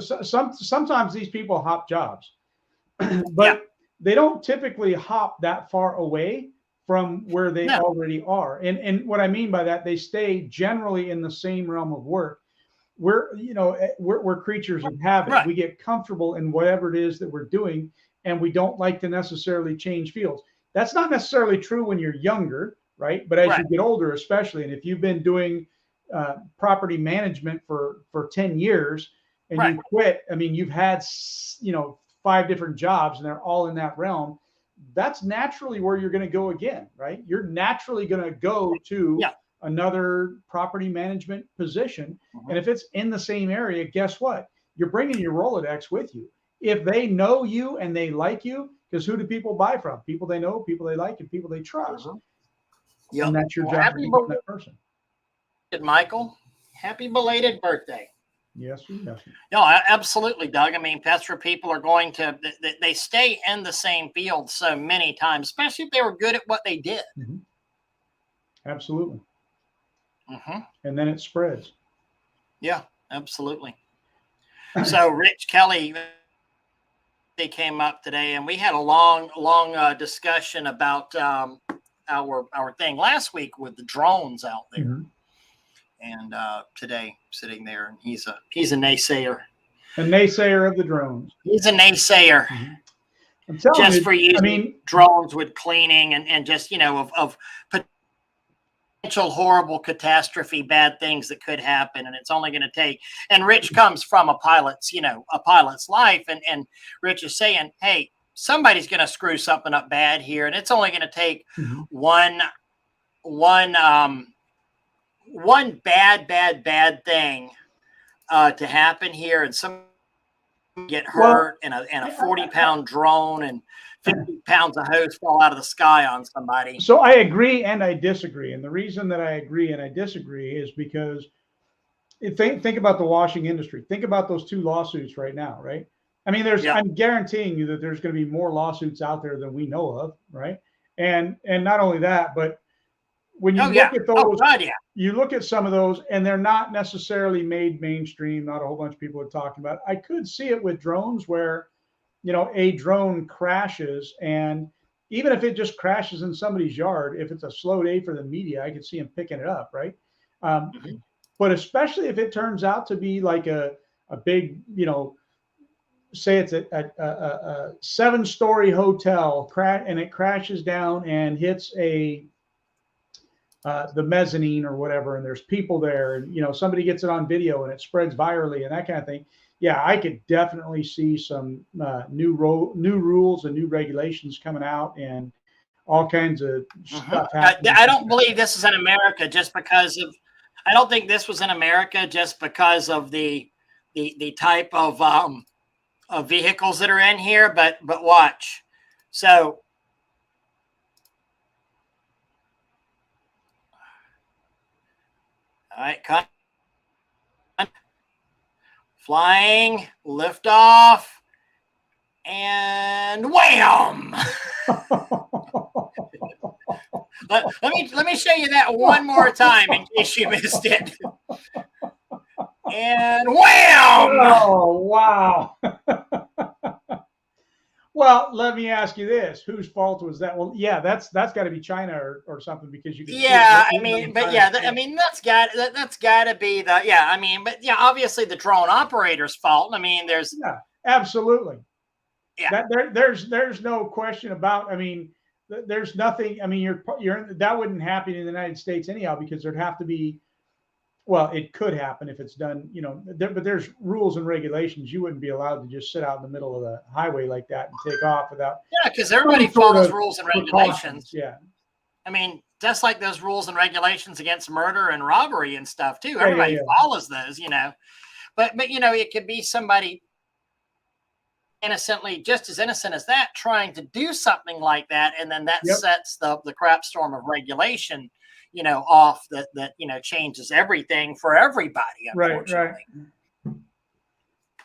sometimes these people hop jobs, but they don't typically hop that far away from where they already are. And what I mean by that, they stay generally in the same realm of work. We're creatures of habit. Right. We get comfortable in whatever it is that we're doing, and we don't like to necessarily change fields. That's not necessarily true when you're younger, right? But as you get older, especially, and if you've been doing property management for 10 years and you quit, I mean, you've had, 5 different jobs and they're all in that realm. That's naturally where you're going to go again, right? You're naturally going to go to another property management position. And if it's in the same area, guess what? You're bringing your Rolodex with you. If they know you and they like you, because who do people buy from? People they know, people they like, and people they trust. Yep. And that's your Well, job to happy become that person. belated, Michael. Happy belated birthday. Yes, sir. Yes, sir. No, absolutely, Doug. I mean, Petra people are going to, they stay in the same field so many times, especially if they were good at what they did. Mm-hmm. Absolutely. Mm-hmm. And then it spreads. Yeah, absolutely. So Rich Kelly, they came up today, and we had a long discussion about our thing last week with the drones out there. Mm-hmm. And today, sitting there, and he's a naysayer. A naysayer of the drones. He's a naysayer. Mm-hmm. I'm telling just you, for using drones with cleaning and just of potential horrible catastrophe, bad things that could happen, and it's only going to take. And Rich comes from a pilot's life, and Rich is saying, hey, somebody's going to screw something up bad here, and it's only going to take one bad thing to happen here, and some get hurt, and a 40-pound drone and 50 pounds of hose fall out of the sky on somebody. So I agree and I disagree. And the reason that I agree and I disagree is because think about the washing industry. Think about those 2 lawsuits right now, right? I mean, I'm guaranteeing you that there's going to be more lawsuits out there than we know of, right? And not only that, but when you look at those, you look at some of those, and they're not necessarily made mainstream. Not a whole bunch of people are talking about it. I could see it with drones where, a drone crashes, and even if it just crashes in somebody's yard, if it's a slow day for the media, I could see them picking it up, right? But especially if it turns out to be like a big, say it's a 7-story hotel and it crashes down and hits the mezzanine or whatever, and there's people there, and somebody gets it on video and it spreads virally and that kind of thing. Yeah, I could definitely see some new rules and new regulations coming out, and all kinds of stuff happening. I don't believe this is in America just because of. I don't think this was in America just because of the type of vehicles that are in here. But watch, so. All right, cut. Flying, lift off, and wham! let me show you that one more time in case you missed it. And wham! Oh, wow. Well, let me ask you this: whose fault was that? Well, yeah, that's got to be China or something, because you can. Yeah, I mean, but yeah, I mean that's got to be the I mean, but yeah, obviously the drone operator's fault. I mean, there's absolutely. Yeah, there's no question about. I mean, there's nothing. I mean, that wouldn't happen in the United States anyhow, because there'd have to be. Well, it could happen if it's done, but there's rules and regulations. You wouldn't be allowed to just sit out in the middle of the highway like that and take off without. Yeah, because everybody follows rules and regulations. Yeah. I mean, just like those rules and regulations against murder and robbery and stuff too. Everybody follows those, But it could be somebody innocently, just as innocent as that, trying to do something like that, and then that sets the crap storm of regulation. Off that changes everything for everybody. Unfortunately. Right.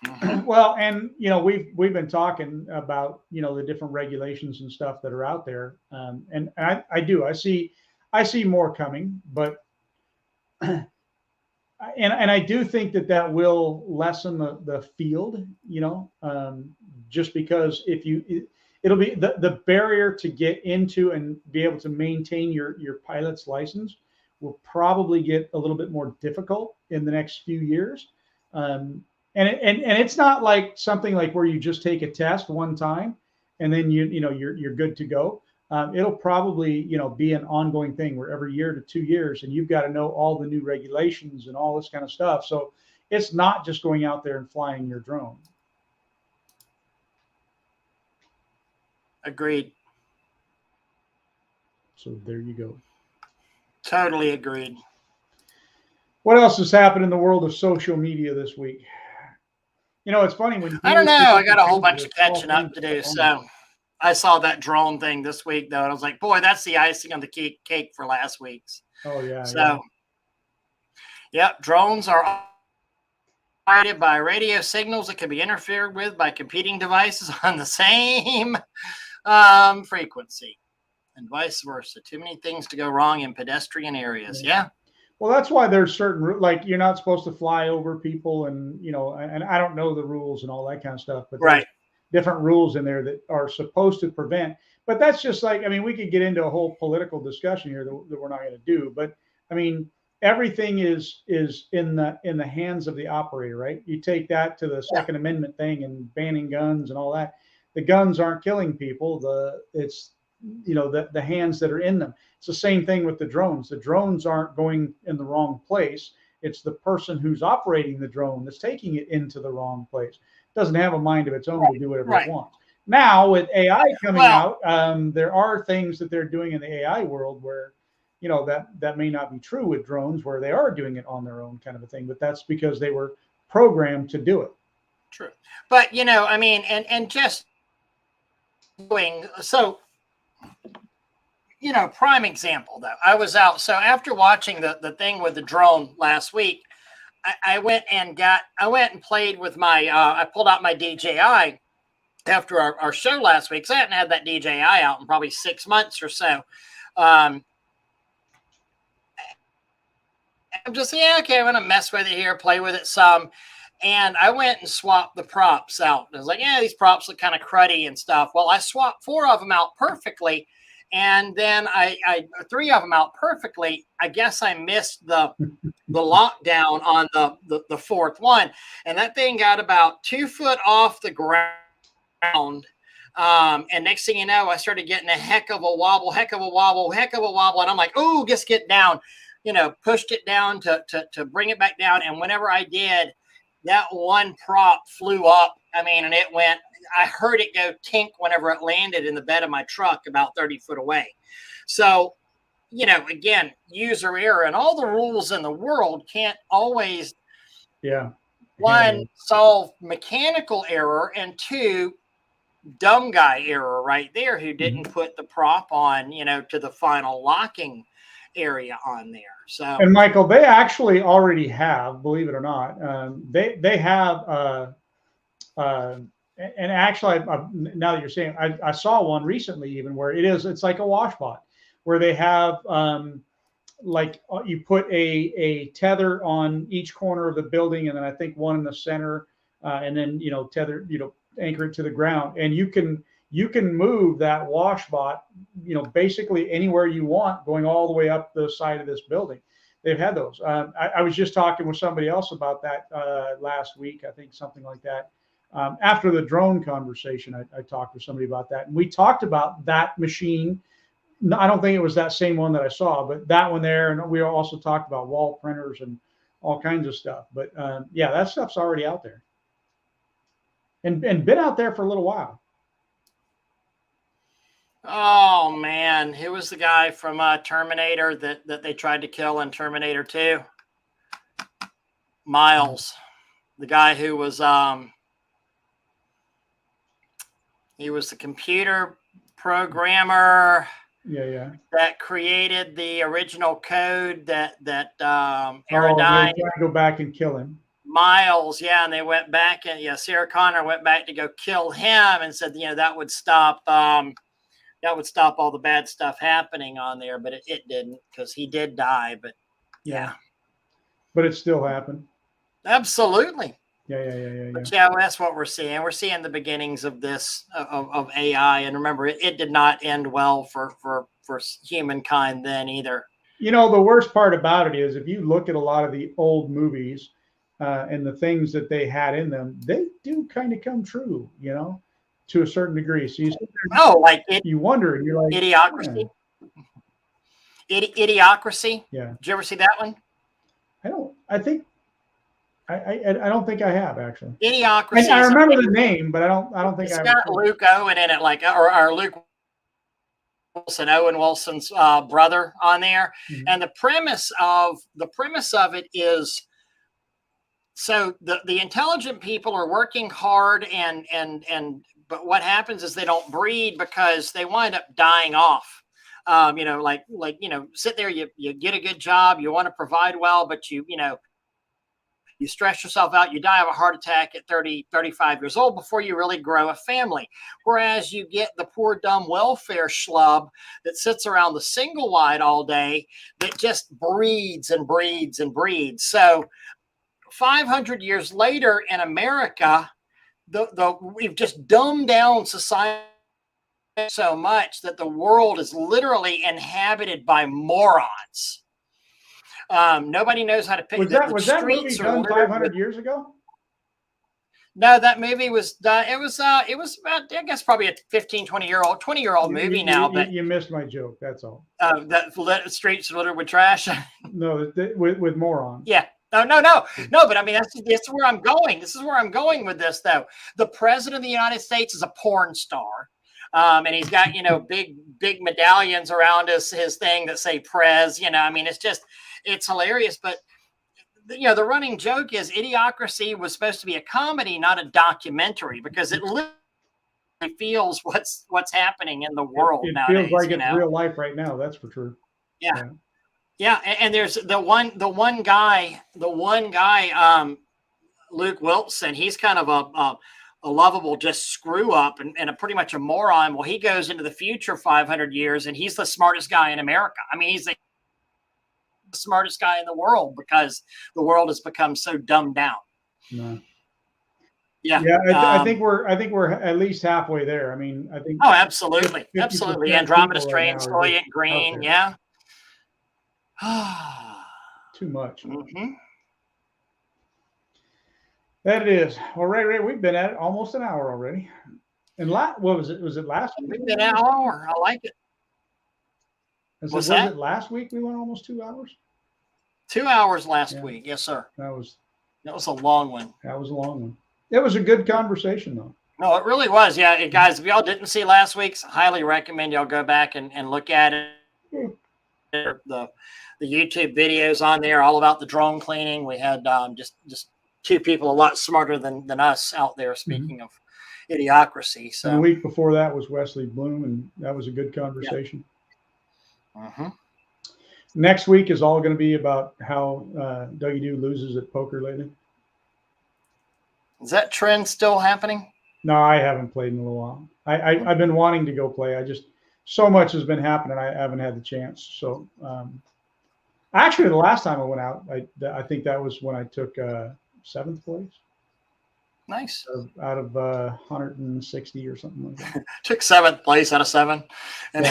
Mm-hmm. Well, and we've been talking about the different regulations and stuff that are out there, and I see more coming, but and I do think that will lessen the field, just because it'll be the barrier to get into and be able to maintain your pilot's license will probably get a little bit more difficult in the next few years. And it's not like something like where you just take a test one time and then you're good to go. It'll probably be an ongoing thing where every year to 2 years, and you've got to know all the new regulations and all this kind of stuff. So it's not just going out there and flying your drone. Agreed. So there you go. Totally agreed. What else has happened in the world of social media this week? It's funny when I don't know. I got a whole bunch of catching up to do. So I saw that drone thing this week though, and I was like, boy, that's the icing on the cake for last week's. Oh yeah. So, yeah, drones are operated by radio signals that can be interfered with by competing devices on the same frequency, and vice versa. Too many things to go wrong in pedestrian areas. Yeah. Well, that's why there's certain, like, you're not supposed to fly over people, and and I don't know the rules and all that kind of stuff, but there's Right. different rules in there that are supposed to prevent. But that's just like, I mean, we could get into a whole political discussion here that we're not going to do. But I mean, everything is in the hands of the operator, right? You take that to the Second Amendment thing and banning guns and all that. The guns aren't killing people. It's the hands that are in them. It's the same thing with the drones. The drones aren't going in the wrong place. It's the person who's operating the drone that's taking it into the wrong place. It doesn't have a mind of its own to do whatever it wants. Now with AI coming out, there are things that they're doing in the AI world where, that may not be true with drones, where they are doing it on their own, kind of a thing. But that's because they were programmed to do it. True. But I mean, and just doing so. Prime example though. I was out. So after watching the thing with the drone last week, I went and played with my, I pulled out my DJI after our show last week. So I hadn't had that DJI out in probably 6 months or so. I'm just, okay, I'm going to mess with it here, play with it some. And I went and swapped the props out. I was like, these props look kind of cruddy and stuff. Well, I swapped 4 of them out perfectly. And then I 3 of them out perfectly. I guess I missed the lockdown on the 4th one. And that thing got about 2 foot off the ground. And next thing you know, I started getting a heck of a wobble. And I'm like, oh, just get down, pushed it down to bring it back down. And whenever I did, that one prop flew up. I mean, and it went, I heard it go tink whenever it landed in the bed of my truck about 30 foot away. So, again, user error, and all the rules in the world can't always, one, solve mechanical error, and 2, dumb guy error right there who didn't put the prop on, to the final locking area on there. So, and Michael, they actually already have, believe it or not, they have and actually, now that you're saying, I saw one recently even where it's like a washbot, where they have like you put a tether on each corner of the building, and then I think one in the center, and then tether, anchor it to the ground, and you can move that washbot, basically anywhere you want, going all the way up the side of this building. They've had those. I was just talking with somebody else about that last week, I think, something like that. After the drone conversation, I talked to somebody about that, and we talked about that machine. I don't think it was that same one that I saw, but that one there. And we also talked about wall printers and all kinds of stuff. But that stuff's already out there, and been out there for a little while. Oh man, who was the guy from Terminator that they tried to kill in Terminator 2? Miles, the guy who was he was the computer programmer. That created the original code that Aerodyne. Trying to go back and kill him. Miles, and they went back, and Sarah Connor went back to go kill him, and said that would stop all the bad stuff happening on there, but it didn't, because he did die. But but it still happened. Absolutely. But that's what we're seeing. We're seeing the beginnings of this of AI, and remember, it did not end well for humankind then either. The worst part about it is, if you look at a lot of the old movies and the things that they had in them, they do kind of come true, to a certain degree. So you wonder, and you're like, Idiocracy. Idiocracy. Yeah. Did you ever see that one? I don't think I have, actually. Idiocracy. I remember the name, but I don't think it's got Luke Owen in it, or Luke Wilson, Owen Wilson's brother, on there. Mm-hmm. And the premise of it is, so the intelligent people are working hard and but what happens is they don't breed because they wind up dying off. Sit there, you get a good job, you want to provide well, but you stress yourself out, you die of a heart attack at 30, 35 years old before you really grow a family. Whereas you get the poor, dumb welfare schlub that sits around the single wide all day that just breeds and breeds and breeds. So 500 years later in America, we've just dumbed down society so much that the world is literally inhabited by morons. Nobody knows how to pick. Was that movie done 500 years ago? No, that movie was done. It was about, I guess, probably a 15, 20-year-old movie now. But you missed my joke. That's all. That streets littered with trash. No, with morons. Yeah. No. But I mean, that's where I'm going. This is where I'm going with this, though. The president of the United States is a porn star. And he's got, big medallions around his thing that say Prez, I mean, it's hilarious. But, the running joke is Idiocracy was supposed to be a comedy, not a documentary, because it literally feels what's happening in the world it nowadays. Feels like it's real life right now. That's for sure. Yeah. And there's the one guy, Luke Wilson, he's kind of a lovable just screw up and a pretty much a moron. Well, he goes into the future 500 years and he's the smartest guy in America. I mean, he's the smartest guy in the world because the world has become so dumbed down. No. Yeah. I think we're at least halfway there. I mean, I think. Oh, absolutely. Andromeda Strain, Soylent Green. Yeah. Too much. Mm-hmm. That it is. Well, Ray, we've been at it almost an hour already. And what was it? Was it last week? We've been an hour. I like it. Was it last week we went almost 2 hours? 2 hours last week. Yes, sir. That was a long one. That was a long one. It was a good conversation, though. No, it really was. Yeah, guys, if y'all didn't see last week's, highly recommend y'all go back and look at it. The YouTube videos on there, all about the drone cleaning. We had just two people a lot smarter than us out there speaking of Idiocracy. So and the week before that was Wesley Bloom, and that was a good conversation. Yeah. Next week is all going to be about how Dougie Doo loses at poker lately. Is that trend still happening? No, I haven't played in a little while. I've been wanting to go play. So much has been happening. I haven't had the chance. So actually, the last time I went out, I think that was when I took 7th place. Nice. Out of 160 or something like that. Took 7th place out of 7. And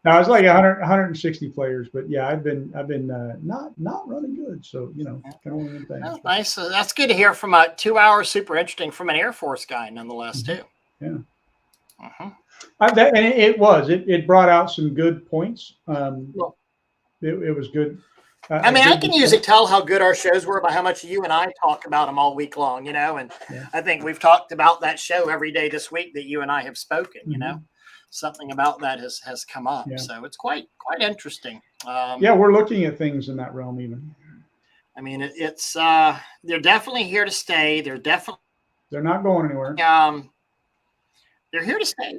Now it's like 160 players, but yeah, I've been not running good, so can only win things. That's nice. That's good to hear from a 2 hour super interesting from an Air Force guy, nonetheless, too. Yeah. And it brought out some good points. It was good. I mean, I can usually tell how good our shows were by how much you and I talk about them all week long, and I think we've talked about that show every day this week that you and I have spoken, something about that has come up. Yeah. So it's quite interesting. We're looking at things in that realm even. I mean, it's they're definitely here to stay. They're not going anywhere. They're here to stay.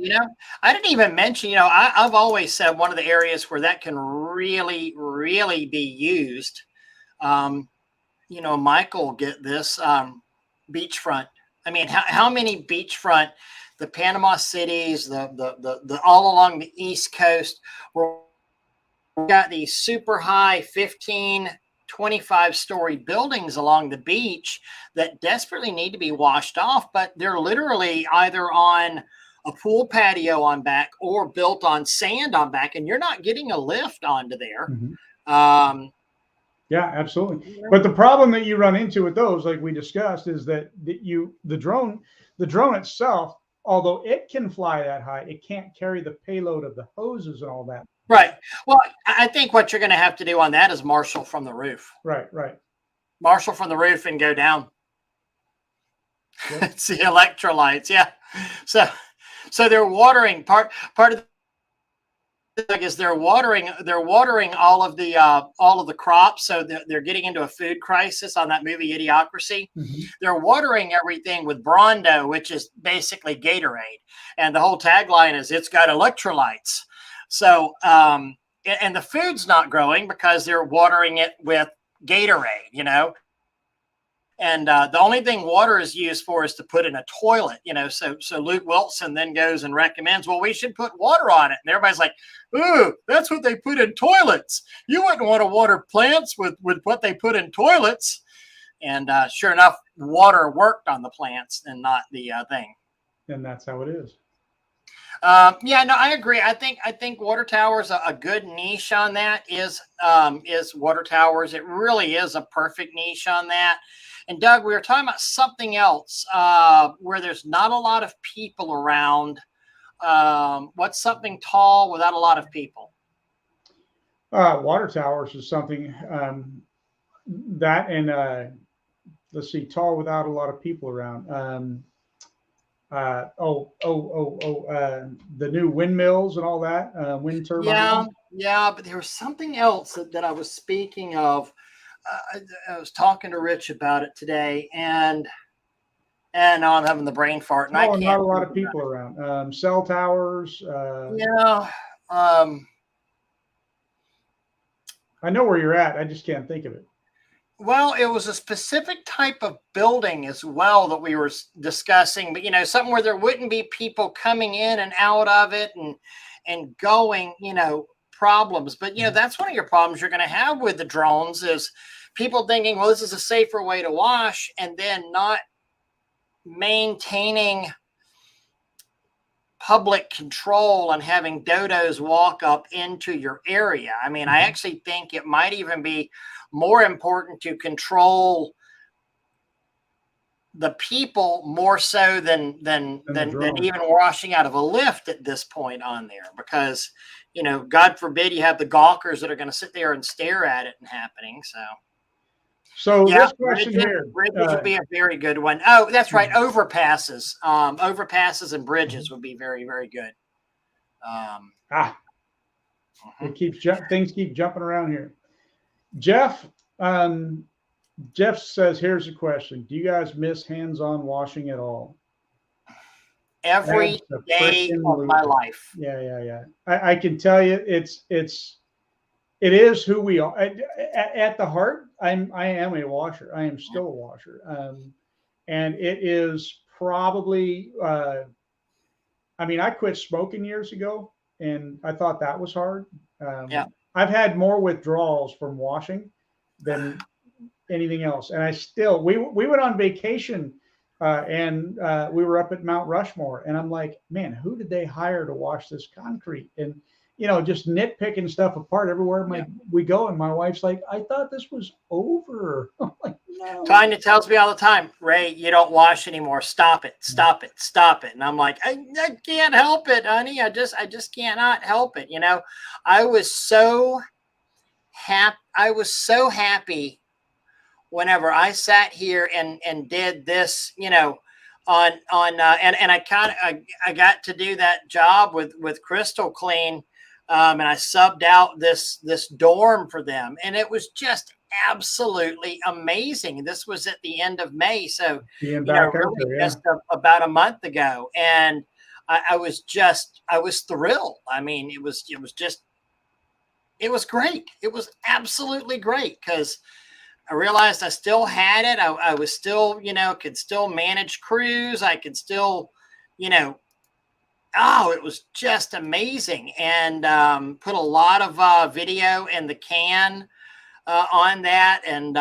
I didn't even mention, I've always said one of the areas where that can really, really be used. Michael, get this, beachfront. I mean, how many beachfront, the Panama cities, the all along the East Coast, where we've got these super high 15, 25-story buildings along the beach that desperately need to be washed off, but they're literally either on a pool patio on back or built on sand on back, and you're not getting a lift onto there. Mm-hmm. Yeah, absolutely. But the problem that you run into with those, like we discussed, is that the drone itself, although it can fly that high, it can't carry the payload of the hoses and all that. Right. Well, I think what you're going to have to do on that is marshal from the roof. Right. Marshal from the roof and go down. Yep. It's the electrolytes. Yeah. So they're watering part of is they're watering all of the crops, so they're getting into a food crisis on that movie Idiocracy. Mm-hmm. They're watering everything with Brawndo, which is basically Gatorade, and the whole tagline is it's got electrolytes. So and the food's not growing because they're watering it with Gatorade, you know. And the only thing water is used for is to put in a toilet, you know. So Luke Wilson then goes and recommends, well, we should put water on it. And everybody's like, ooh, that's what they put in toilets. You wouldn't want to water plants with what they put in toilets. And sure enough, water worked on the plants and not the thing. And that's how it is. Yeah, no, I agree. I think water towers, a good niche on that is water towers. It really is a perfect niche on that. And Doug, we were talking about something else where there's not a lot of people around. What's something tall without a lot of people? Water towers is something that, and let's see, tall without a lot of people around. The new windmills and all that, wind turbines. Yeah, but there was something else that I was speaking of. I was talking to Rich about it today, and now I'm having the brain fart. And I can't. Not a lot of people around. Cell towers. Yeah. I know where you're at. I just can't think of it. Well, it was a specific type of building as well that we were discussing, but, you know, something where there wouldn't be people coming in and out of it and going, you know, problems. But, you know, that's one of your problems you're going to have with the drones is people thinking, well, this is a safer way to wash, and then not maintaining public control and having dodos walk up into your area. I mean, I actually think it might even be more important to control the people more so than even washing out of a lift at this point on there, because, you know, God forbid you have the gawkers that are going to sit there and stare at it and happening. So yeah, this question here, bridges would be a very good one. Oh, that's right. Overpasses, overpasses and bridges would be very, very good. It keeps things keep jumping around here. Jeff says, here's a question. Do you guys miss hands-on washing at all? Every day of my life. Yeah. I can tell you it is who we are. At the heart, I am a washer. I am still a washer. And it is probably, I quit smoking years ago, and I thought that was hard. I've had more withdrawals from washing than anything else. And we went on vacation and we were up at Mount Rushmore, and I'm like, man, who did they hire to wash this concrete? And, you know, just nitpicking stuff apart everywhere we go. And my wife's like, I thought this was over. I'm like, no. Tanya tells me all the time, Ray, you don't wash anymore. Stop it. And I'm like, I can't help it, honey. I just cannot help it. You know, I was so happy whenever I sat here and did this, you know, and I got to do that job with Crystal Clean. And I subbed out this dorm for them, and it was just absolutely amazing. This was at the end of May, so just about a month ago, and I was thrilled. I mean, it was great. It was absolutely great because I realized I still had it. I was still, you know, could still manage crews. I could still, you know. Oh, it was just amazing, and put a lot of video in the can on that, and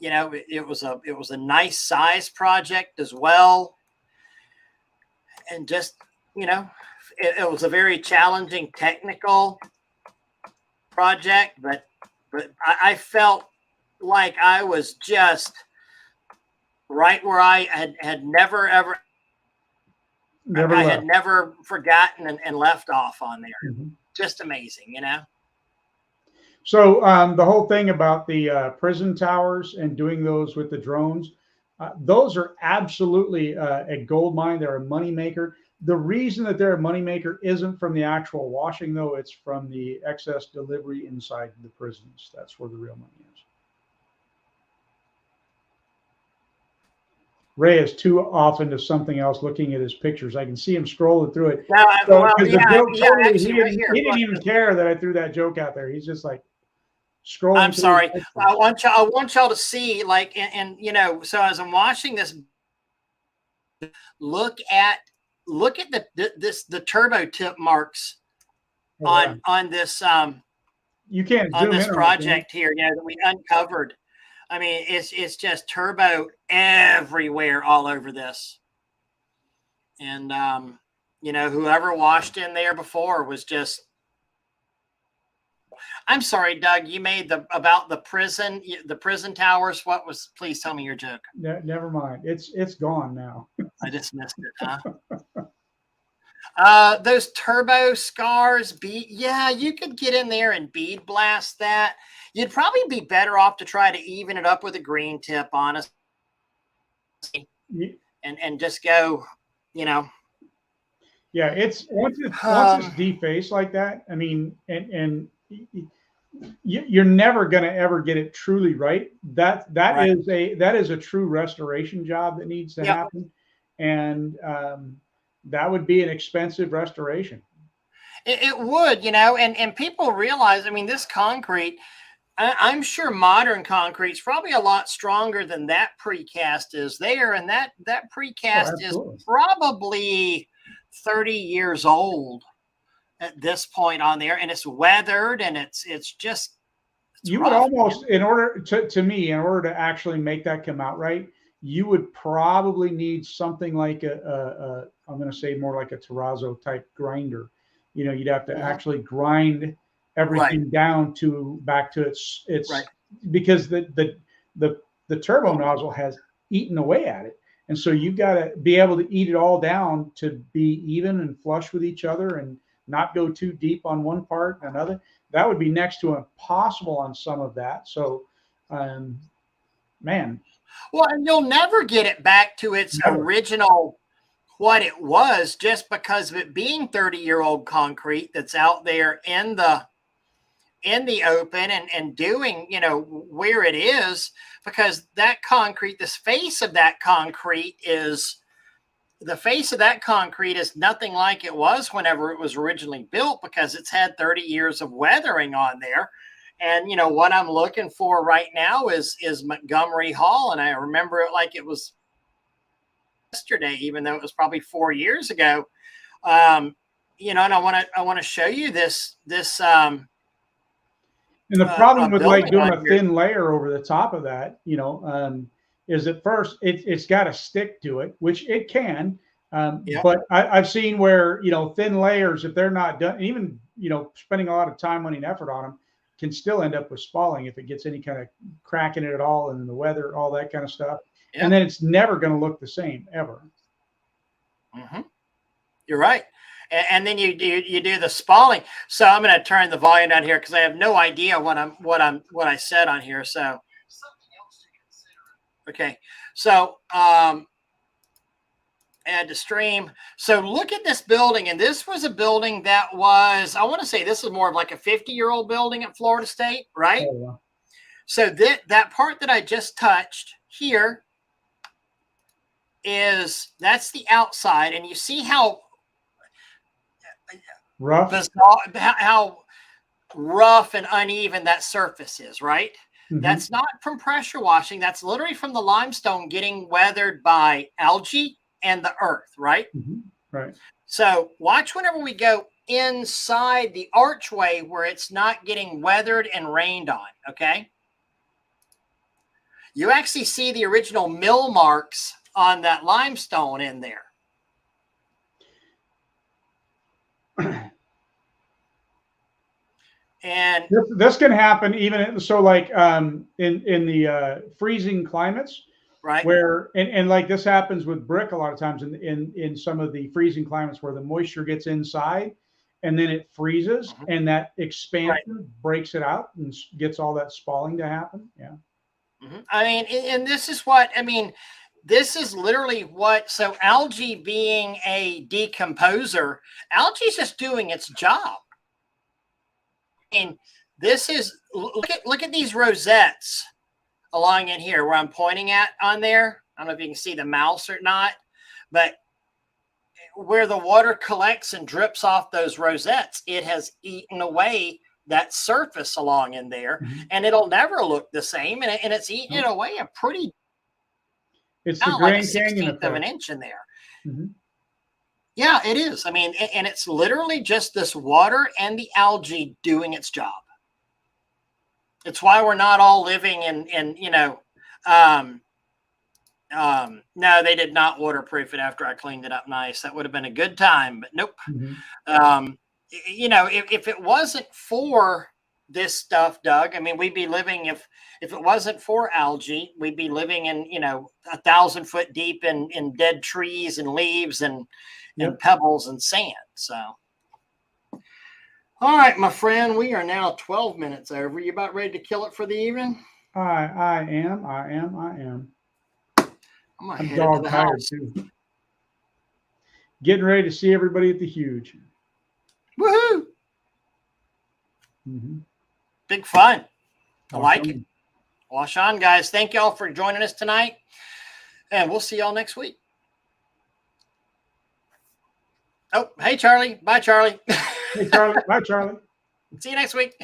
you know, it was a nice size project as well, and just, you know, it was a very challenging technical project, but I felt like I was just right where I had never ever. I had never forgotten and left off on there. Mm-hmm. Just amazing, you know? So the whole thing about the prison towers and doing those with the drones, those are absolutely a gold mine. They're a moneymaker. The reason that they're a moneymaker isn't from the actual washing, though. It's from the excess delivery inside the prisons. That's where the real money is. Ray is too off into something else looking at his pictures. I can see him scrolling through it. No, So, well, because the yeah, joke yeah, totally, actually, right here. he didn't Look, even care that I threw that joke out there. He's just like scrolling. I'm through sorry. his I pictures. want y'all to see, like, and you know, so as I'm watching this, look at the turbo tip marks Oh, yeah. on this You can't on zoom this in on it, can you? project here, you know, that we uncovered. I mean, it's just turbo everywhere all over this. And you know, whoever washed in there before was just, I'm sorry, Doug, you made about the prison towers. What was, please tell me your joke. Never mind. It's gone now. I just missed it, those turbo scars, yeah, you could get in there and bead blast that. You'd probably be better off to try to even it up with a green tip, honestly, and just go, you know. Yeah, it's once it's defaced like that. I mean, and you're never going to ever get it truly right. That Right. is a true restoration job that needs to happen, and that would be an expensive restoration. It would, you know, and people realize, I mean, this concrete, I'm sure modern concrete's probably a lot stronger than that precast is there, and that precast is probably 30 years old at this point on there, and it's weathered, and it's you would almost, in order to actually make that come out right, you would probably need something like I'm going to say more like a terrazzo type grinder. You know, you'd have to actually grind everything down back to its because the turbo nozzle has eaten away at it. And so you've got to be able to eat it all down to be even and flush with each other and not go too deep on one part and another. That would be next to impossible on some of that. So, man. Well, and you'll never get it back to its original, what it was, just because of it being 30-year-old concrete that's out there in the open and doing, you know, where it is, because that concrete, the face of that concrete is nothing like it was whenever it was originally built, because it's had 30 years of weathering on there. And, you know, what I'm looking for right now is Montgomery Hall. And I remember it like it was yesterday, even though it was probably 4 years ago. You know, and I want to show you this. And the problem with like doing a thin layer over the top of that, you know, is at first it's got to stick to it, which it can. But I've seen where, you know, thin layers, if they're not done, even, you know, spending a lot of time, money, and effort on them, can still end up with spalling if it gets any kind of crack in it at all, and the weather, all that kind of stuff. And then it's never going to look the same ever. You're right. And then you do the spalling. So I'm going to turn the volume down here because I have no idea what I said on here. So something else to consider. Okay. So add to stream. So look at this building, and this was a building that was, I want to say this is more of like a 50-year-old building at Florida State, right? Oh, yeah. So that part that I just touched here that's the outside, and you see how rough, how rough and uneven that surface is, right? That's not from pressure washing. That's literally from the limestone getting weathered by algae and the earth, right? Right. So watch whenever we go inside the archway where it's not getting weathered and rained on, okay? You actually see the original mill marks on that limestone in there. And this can happen even so, like in the freezing climates, right? Where and like this happens with brick a lot of times in some of the freezing climates where the moisture gets inside and then it freezes and that expansion breaks it out and gets all that spalling to happen. Yeah. I mean, and this is what I mean. this is literally what, so algae being a decomposer, algae is just doing its job. And this is, look at these rosettes along in here where I'm pointing at on there. I don't know if you can see the mouse or not, but where the water collects and drips off those rosettes, it has eaten away that surface along in there, and it'll never look the same. And it's eaten away a pretty, it's the like Grand a Canyon 16th of an effect. inch in there. Mm-hmm. Yeah, it is. I mean, and it's literally just this water and the algae doing its job. It's why we're not all living in you know, no, they did not waterproof it after I cleaned it up nice. That would have been a good time, but nope. Mm-hmm. You know, if it wasn't for this stuff, Doug, I mean, we'd be living, if it wasn't for algae, we'd be living in, you know, 1,000 foot deep in dead trees and leaves and pebbles and sand. So, all right, my friend, we are now 12 minutes over. You about ready to kill it for the evening? I am. I'm dog tired too. Getting ready to see everybody at the Huge. Woohoo! Mm-hmm. Big fun. I Wash like on. it. Wash on, guys. Thank y'all for joining us tonight, and we'll see y'all next week. Oh, hey, Charlie. Bye, Charlie. Hey, Charlie. Bye, Charlie. See you next week.